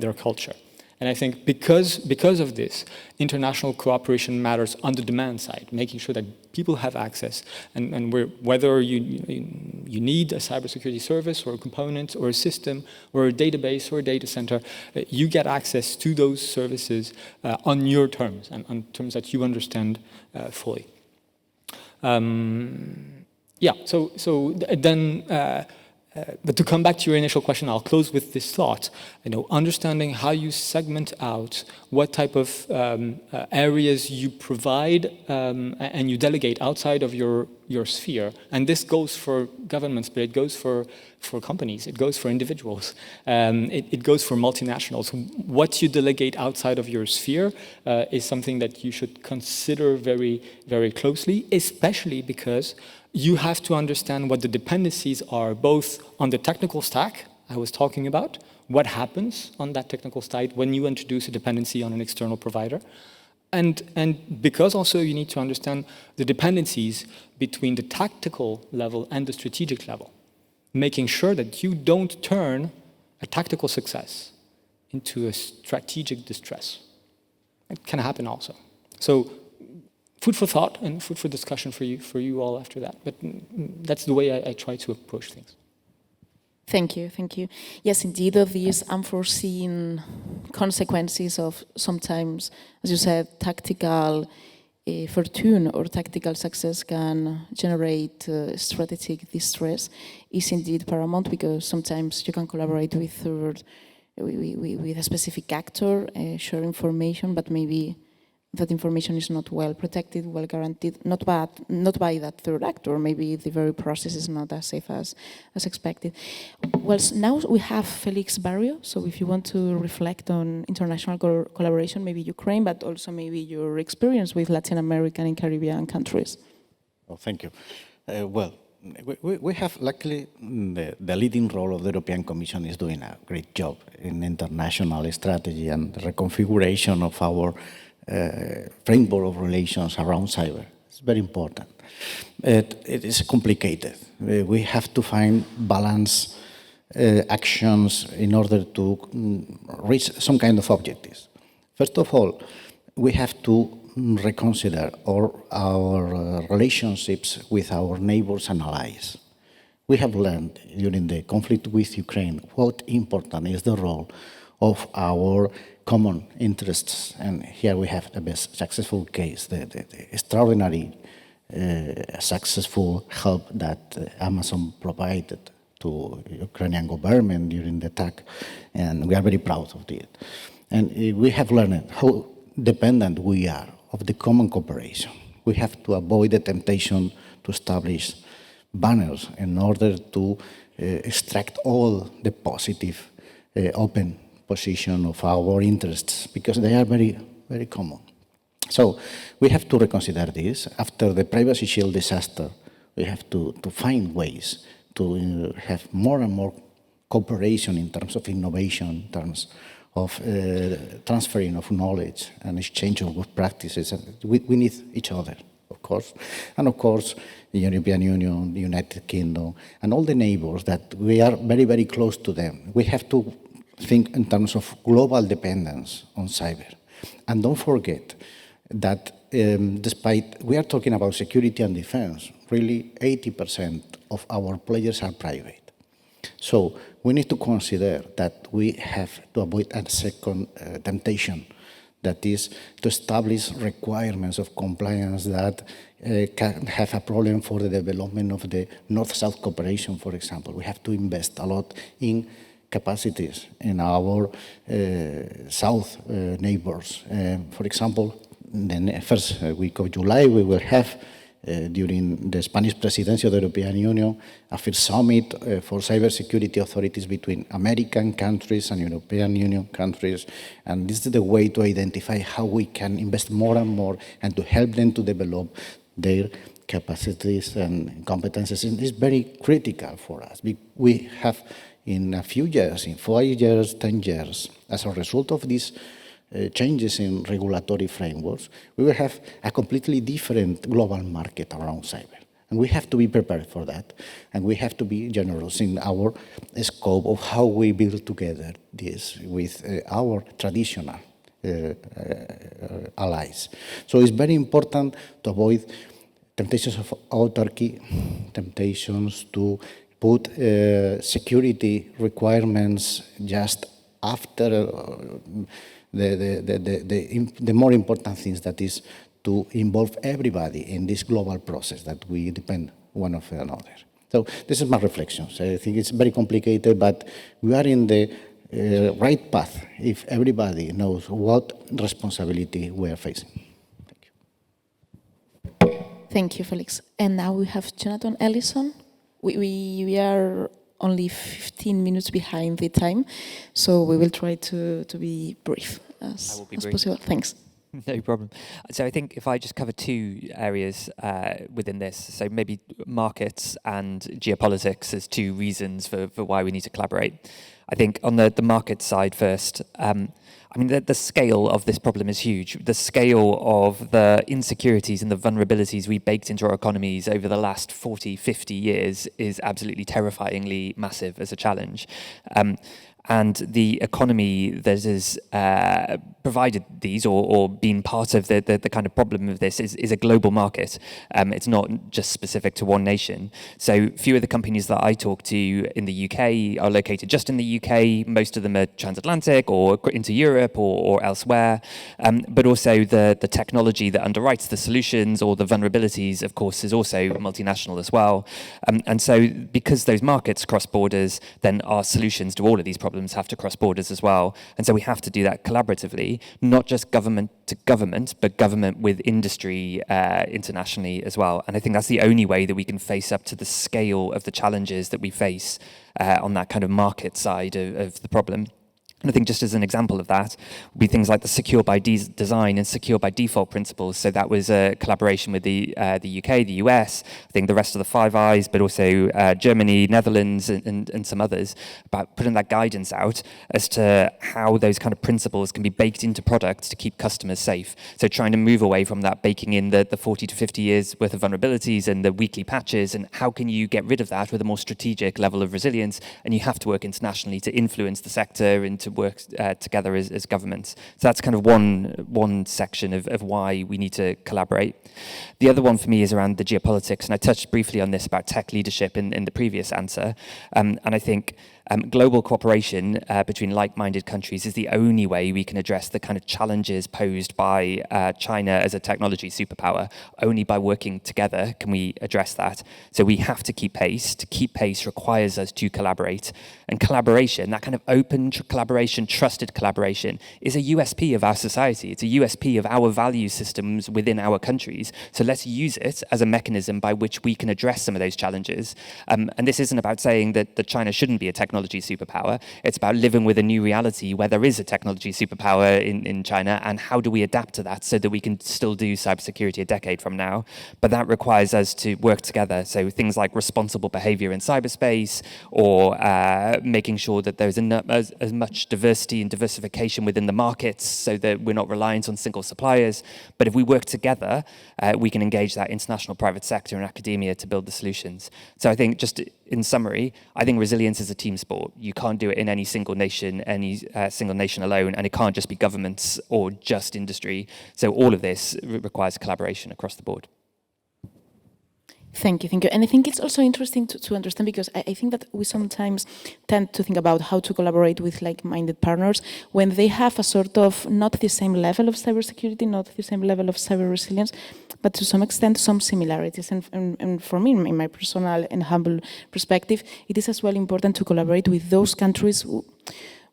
their culture. And I think because of this, international cooperation matters on the demand side, making sure that people have access, and whether you need a cybersecurity service or a component or a system or a database or a data center, you get access to those services on your terms and on terms that you understand fully. But to come back to your initial question, I'll close with this thought. Understanding how you segment out what type of areas you provide and you delegate outside of your sphere. And this goes for governments, but it goes for companies, it goes for individuals, it goes for multinationals. What you delegate outside of your sphere is something that you should consider very, very closely, especially because you have to understand what the dependencies are, both on the technical stack I was talking about, what happens on that technical stack when you introduce a dependency on an external provider, and because also you need to understand the dependencies between the tactical level and the strategic level, making sure that you don't turn a tactical success into a strategic distress. It can happen also. So, food for thought and food for discussion for you all after that. But that's the way I try to approach things. Thank you, thank you. Yes, indeed, of these unforeseen consequences of sometimes, as you said, tactical fortune or tactical success can generate strategic distress is indeed paramount, because sometimes you can collaborate with a specific actor, share information, but maybe that information is not well protected, well guaranteed, not by that third actor. Maybe the very process is not as safe as expected. Well, now we have Felix Barrio. So if you want to reflect on international collaboration, maybe Ukraine, but also maybe your experience with Latin American and Caribbean countries. Oh, thank you. We have, luckily, the leading role of the European Commission is doing a great job in international strategy and reconfiguration of our framework of relations around cyber. It's very important. It is complicated. We have to find balance actions in order to reach some kind of objectives. First of all, we have to reconsider our relationships with our neighbors and allies. We have learned during the conflict with Ukraine what important is the role of our common interests, and here we have the best successful case, the extraordinary successful help that Amazon provided to Ukrainian government during the attack, and we are very proud of it. And we have learned how dependent we are of the common cooperation. We have to avoid the temptation to establish banners in order to extract all the positive open position of our interests, because they are very, very common. So we have to reconsider this. After the Privacy Shield disaster, we have to find ways to have more and more cooperation in terms of innovation, in terms of transferring of knowledge and exchange of good practices. We need each other, of course. And of course, the European Union, the United Kingdom, and all the neighbors that we are very, very close to them. We have to think in terms of global dependence on cyber. And don't forget that despite we are talking about security and defense, really 80% of our players are private. So we need to consider that we have to avoid a second temptation, that is to establish requirements of compliance that can have a problem for the development of the North-South cooperation, for example. We have to invest a lot in capacities in our south neighbors. For example, in the first week of July, we will have during the Spanish presidency of the European Union, a first summit for cybersecurity authorities between American countries and European Union countries. And this is the way to identify how we can invest more and more and to help them to develop their capacities and competences. And it's very critical for us. We have, in a few years, in 5 years, 10 years, as a result of these changes in regulatory frameworks, we will have a completely different global market around cyber. And we have to be prepared for that. And we have to be generous in our scope of how we build together this with our traditional allies. So it's very important to avoid temptations of autarky, temptations to put security requirements just after the more important things, that is to involve everybody in this global process that we depend one of another. So this is my reflections. I think it's very complicated, but we are in the right path if everybody knows what responsibility we are facing. Thank you, Felix. And now we have Jonathan Ellison. We are only 15 minutes behind the time, so we will try to be brief as possible. Thanks. No problem. So I think if I just cover two areas within this, so maybe markets and geopolitics as two reasons for why we need to collaborate. I think on the market side first, I mean, the scale of this problem is huge. The scale of the insecurities and the vulnerabilities we baked into our economies over the last 40, 50 years is absolutely terrifyingly massive as a challenge. And the economy that has provided these or been part of the kind of problem of this is a global market. It's not just specific to one nation. So few of the companies that I talk to in the UK are located just in the UK. Most of them are transatlantic or into Europe or elsewhere. But also the technology that underwrites the solutions or the vulnerabilities, of course, is also multinational as well. And so because those markets cross borders, then our solutions to all of these problems have to cross borders as well. And so we have to do that collaboratively, not just government to government, but government with industry internationally as well. And I think that's the only way that we can face up to the scale of the challenges that we face on that kind of market side of the problem. And I think just as an example of that would be things like the secure by design and secure by default principles. So that was a collaboration with the UK, the US, I think the rest of the Five Eyes, but also Germany, Netherlands, and some others, about putting that guidance out as to how those kind of principles can be baked into products to keep customers safe. So trying to move away from that, baking in the 40 to 50 years worth of vulnerabilities and the weekly patches, and how can you get rid of that with a more strategic level of resilience? And you have to work internationally to influence the sector and to work together as governments. So that's kind of one section of why we need to collaborate. The other one for me is around the geopolitics, and I touched briefly on this about tech leadership in the previous answer. And I think global cooperation between like-minded countries is the only way we can address the kind of challenges posed by China as a technology superpower. Only by working together can we address that. So we have to keep pace. To keep pace requires us to collaborate. And collaboration, that kind of open collaboration, trusted collaboration, is a USP of our society. It's a USP of our value systems within our countries. So let's use it as a mechanism by which we can address some of those challenges. And this isn't about saying that China shouldn't be a technology superpower. It's about living with a new reality where there is a technology superpower in China, and how do we adapt to that so that we can still do cybersecurity a decade from now. But that requires us to work together. So things like responsible behavior in cyberspace, or making sure that there's as much diversity and diversification within the markets so that we're not reliant on single suppliers. But if we work together, we can engage that international private sector and academia to build the solutions. So I think, just in summary, I think resilience is a team sport. You can't do it in any single nation alone, and it can't just be governments or just industry. So all of this requires collaboration across the board. Thank you. And I think it's also interesting to understand, because I think that we sometimes tend to think about how to collaborate with like-minded partners when they have a sort of not the same level of cybersecurity, not the same level of cyber resilience, but to some extent some similarities. And for me, in my personal and humble perspective, it is as well important to collaborate with those countries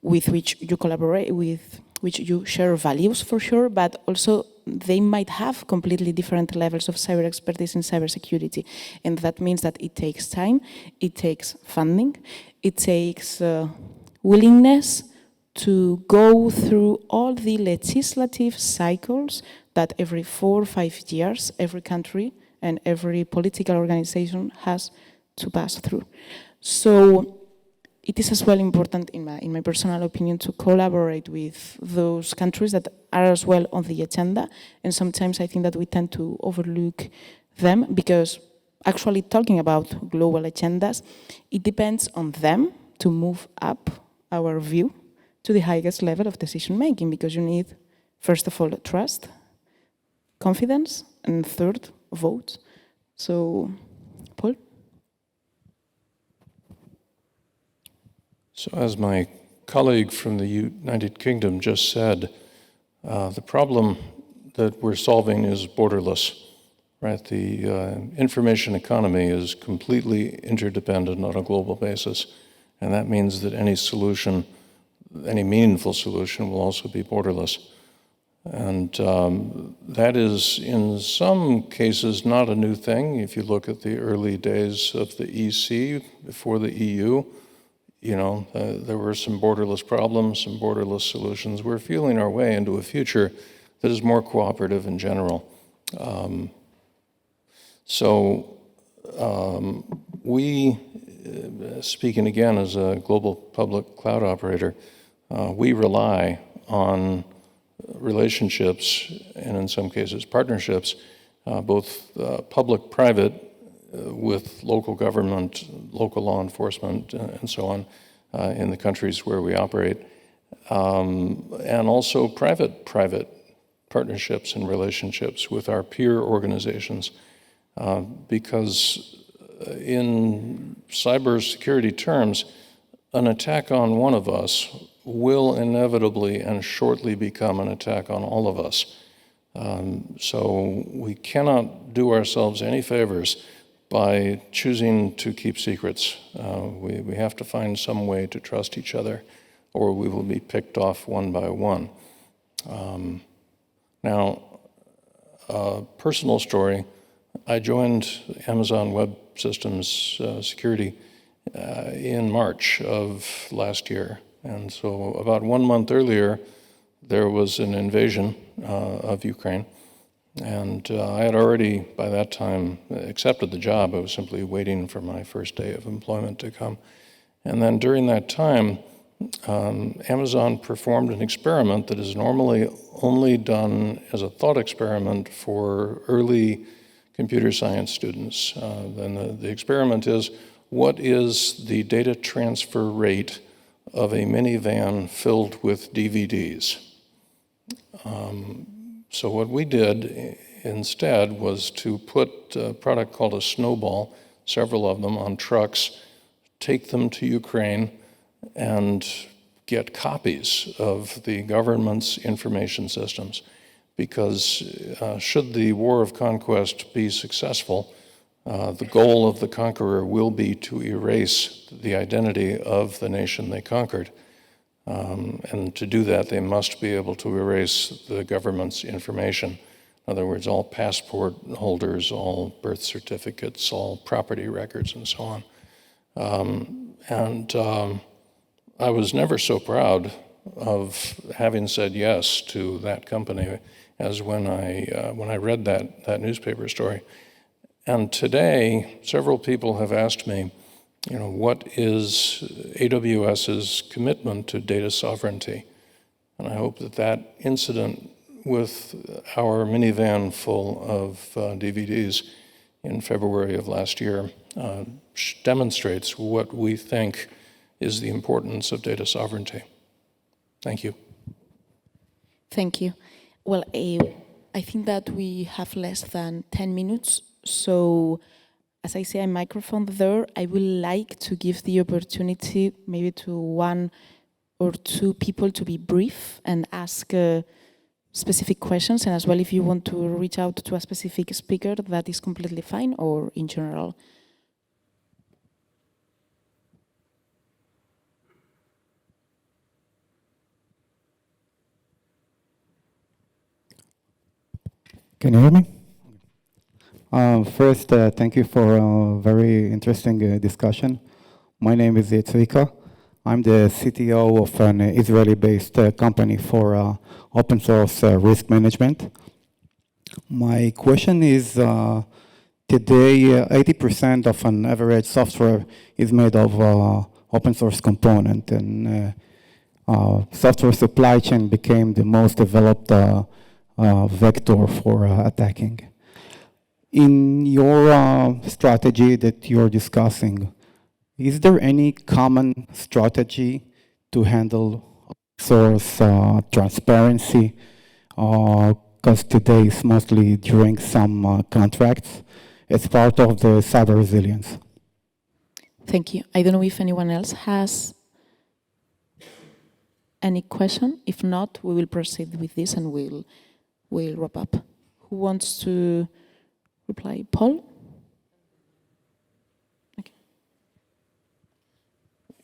with which you collaborate with, which you share values for sure, but also they might have completely different levels of cyber expertise in cybersecurity. And that means that it takes time, it takes funding, it takes willingness to go through all the legislative cycles that every 4 or 5 years, every country and every political organization has to pass through. So it is as well important, in my personal opinion, to collaborate with those countries that are as well on the agenda. And sometimes I think that we tend to overlook them because actually talking about global agendas, it depends on them to move up our view to the highest level of decision making, because you need, first of all, trust, confidence, and third, vote. So, Paul? So as my colleague from the United Kingdom just said, the problem that we're solving is borderless, right? The information economy is completely interdependent on a global basis, and that means that any solution, any meaningful solution, will also be borderless. And that is, in some cases, not a new thing. If you look at the early days of the EC before the EU, you know, there were some borderless problems, some borderless solutions. We're feeling our way into a future that is more cooperative in general. We, speaking again as a global public cloud operator, we rely on relationships, and in some cases partnerships, both public-private with local government, local law enforcement, and so on, in the countries where we operate, and also private partnerships and relationships with our peer organizations, because in cybersecurity terms, an attack on one of us will inevitably and shortly become an attack on all of us. So we cannot do ourselves any favors by choosing to keep secrets. We have to find some way to trust each other, or we will be picked off one by one. Now, a personal story, I joined Amazon Web Systems Security in March of last year. And so about 1 month earlier, there was an invasion of Ukraine. And I had already, by that time, accepted the job. I was simply waiting for my first day of employment to come. And then during that time, Amazon performed an experiment that is normally only done as a thought experiment for early computer science students. Then the experiment is, what is the data transfer rate of a minivan filled with DVDs? So what we did instead was to put a product called a snowball, several of them on trucks, take them to Ukraine, and get copies of the government's information systems. Because should the war of conquest be successful, the goal of the conqueror will be to erase the identity of the nation they conquered. And to do that, they must be able to erase the government's information. In other words, all passport holders, all birth certificates, all property records, and so on. I was never so proud of having said yes to that company as when I read that newspaper story. And today, several people have asked me, you know, what is AWS's commitment to data sovereignty? And I hope that that incident with our minivan full of DVDs in February of last year demonstrates what we think is the importance of data sovereignty. Thank you. Thank you. Well, I think that we have less than 10 minutes, so as I say, a microphone there, I would like to give the opportunity maybe to 1 or 2 people to be brief and ask specific questions, and as well if you want to reach out to a specific speaker, that is completely fine, or in general. Can you hear me? First, thank you for a very interesting discussion. My name is INCIBE. I'm the CTO of an Israeli-based company for open source risk management. My question is, today 80% of an average software is made of open source component, and software supply chain became the most developed vector for attacking. In your strategy that you're discussing, is there any common strategy to handle source transparency? Because today is mostly during some contracts as part of the cyber resilience. Thank you. I don't know if anyone else has any question. If not, we will proceed with this and we'll wrap up. Who wants to reply? Paul? Okay.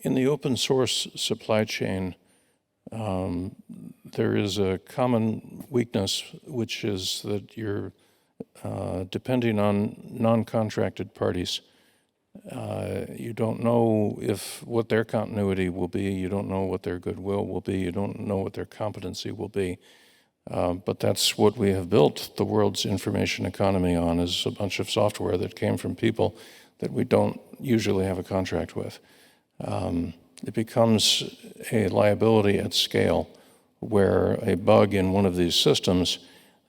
In the open source supply chain, there is a common weakness, which is that you're depending on non-contracted parties. You don't know what their continuity will be, you don't know what their goodwill will be, you don't know what their competency will be. But that's what we have built the world's information economy on, is a bunch of software that came from people that we don't usually have a contract with. It becomes a liability at scale where a bug in one of these systems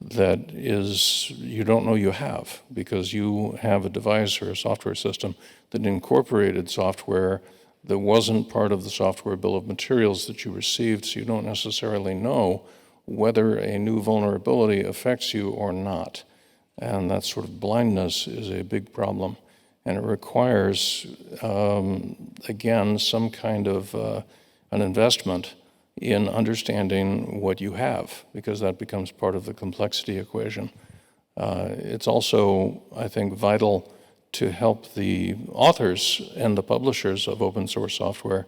that is, you don't know you have, because you have a device or a software system that incorporated software that wasn't part of the software bill of materials that you received, so you don't necessarily know whether a new vulnerability affects you or not. And that sort of blindness is a big problem. And it requires, again, some kind of an investment in understanding what you have, because that becomes part of the complexity equation. It's also, I think, vital to help the authors and the publishers of open source software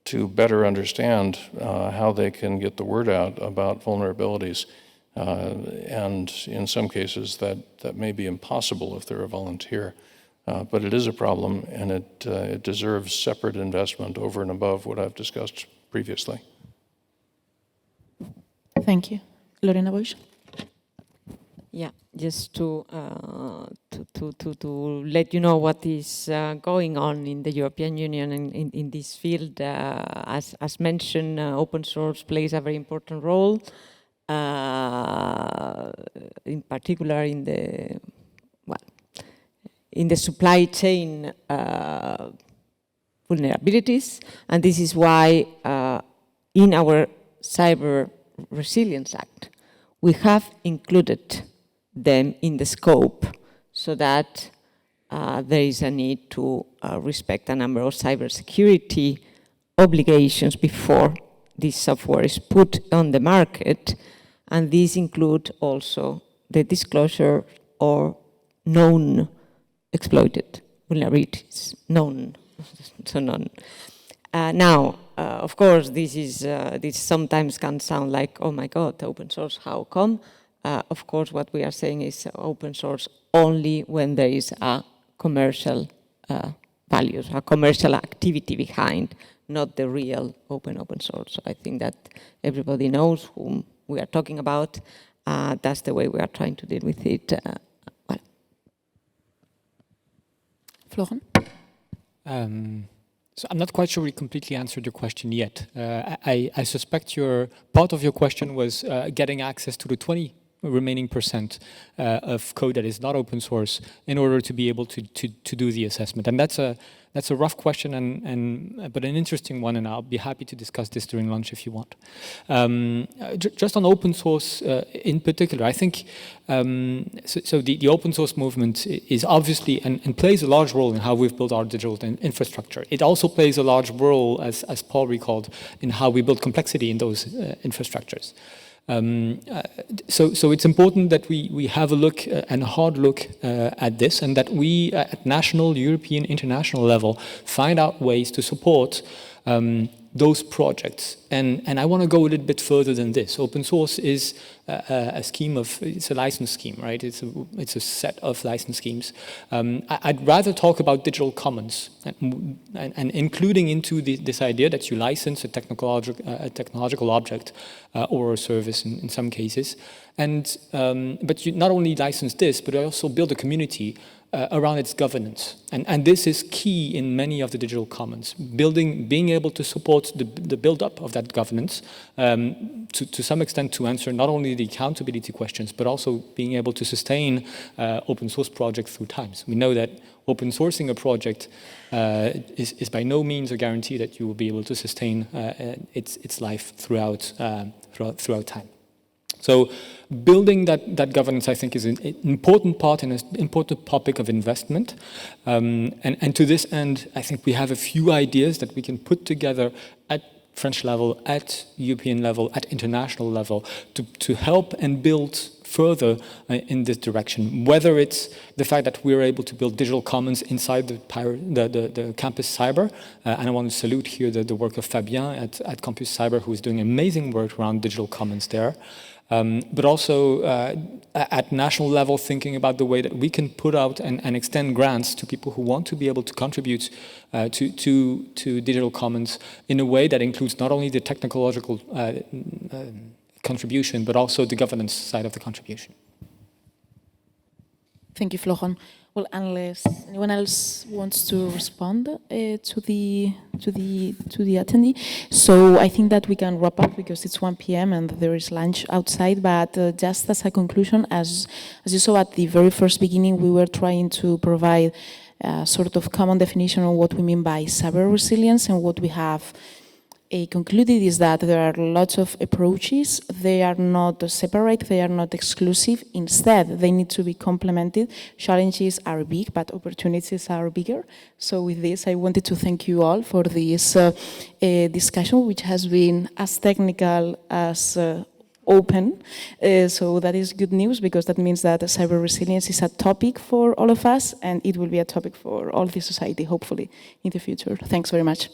to better understand how they can get the word out about vulnerabilities. And in some cases, that may be impossible if they're a volunteer. But it is a problem, and it deserves separate investment over and above what I've discussed previously. Thank you. Lorena, Boix? Yeah, just to let you know what is going on in the European Union in this field. As mentioned, open source plays a very important role, in particular in the supply chain vulnerabilities, and this is why in our Cyber Resilience Act we have included them in the scope, so that there is a need to respect a number of cybersecurity obligations before this software is put on the market, and these include also the disclosure or known exploited vulnerabilities, known. Now, of course, this sometimes can sound like, oh my God, open source, how come? Of course, what we are saying is open source only when there is a commercial values, a commercial activity behind, not the real open source. So I think that everybody knows whom we are talking about. That's the way we are trying to deal with it. Florent? So I'm not quite sure we completely answered your question yet. I suspect part of your question was getting access to the 20 remaining % of code that is not open source in order to be able to do the assessment. And that's a rough question, but an interesting one, and I'll be happy to discuss this during lunch if you want. Just on open source in particular, I think the open source movement is obviously and plays a large role in how we've built our digital infrastructure. It also plays a large role, as Paul recalled, in how we build complexity in those infrastructures. So it's important that we have a look and a hard look at this, and that we at national, European, international level find out ways to support those projects. And I want to go a little bit further than this. Open source is a scheme it's a license scheme, right? It's a set of license schemes. I'd rather talk about digital commons and including into this idea that you license a technological object or a service in some cases. But you not only license this, but also build a community around its governance. And this is key in many of the digital commons, being able to support the build-up of that governance, to some extent to answer not only the accountability questions, but also being able to sustain open source projects through times. We know that open sourcing a project is by no means a guarantee that you will be able to sustain its life throughout time. So building that governance, I think, is an important part and an important topic of investment. And to this end, I think we have a few ideas that we can put together at French level, at European level, at international level, to help and build further in this direction. Whether it's the fact that we're able to build digital commons inside the campus cyber, and I want to salute here the work of Fabien at Campus Cyber, who is doing amazing work around digital commons there. But also at national level, thinking about the way that we can put out and extend grants to people who want to be able to contribute to digital commons in a way that includes not only the technological contribution, but also the governance side of the contribution. Thank you, Florent. Well, unless anyone else wants to respond to the attendee, so I think that we can wrap up because it's 1 p.m. and there is lunch outside. But just as a conclusion, as you saw at the very first beginning, we were trying to provide a sort of common definition of what we mean by cyber resilience, and what we have concluded is that there are lots of approaches. They are not separate, they are not exclusive. Instead, they need to be complemented. Challenges are big, but opportunities are bigger. So with this, I wanted to thank you all for this discussion, which has been as technical as open. So that is good news, because that means that cyber resilience is a topic for all of us, and it will be a topic for all the society, hopefully, in the future. Thanks very much.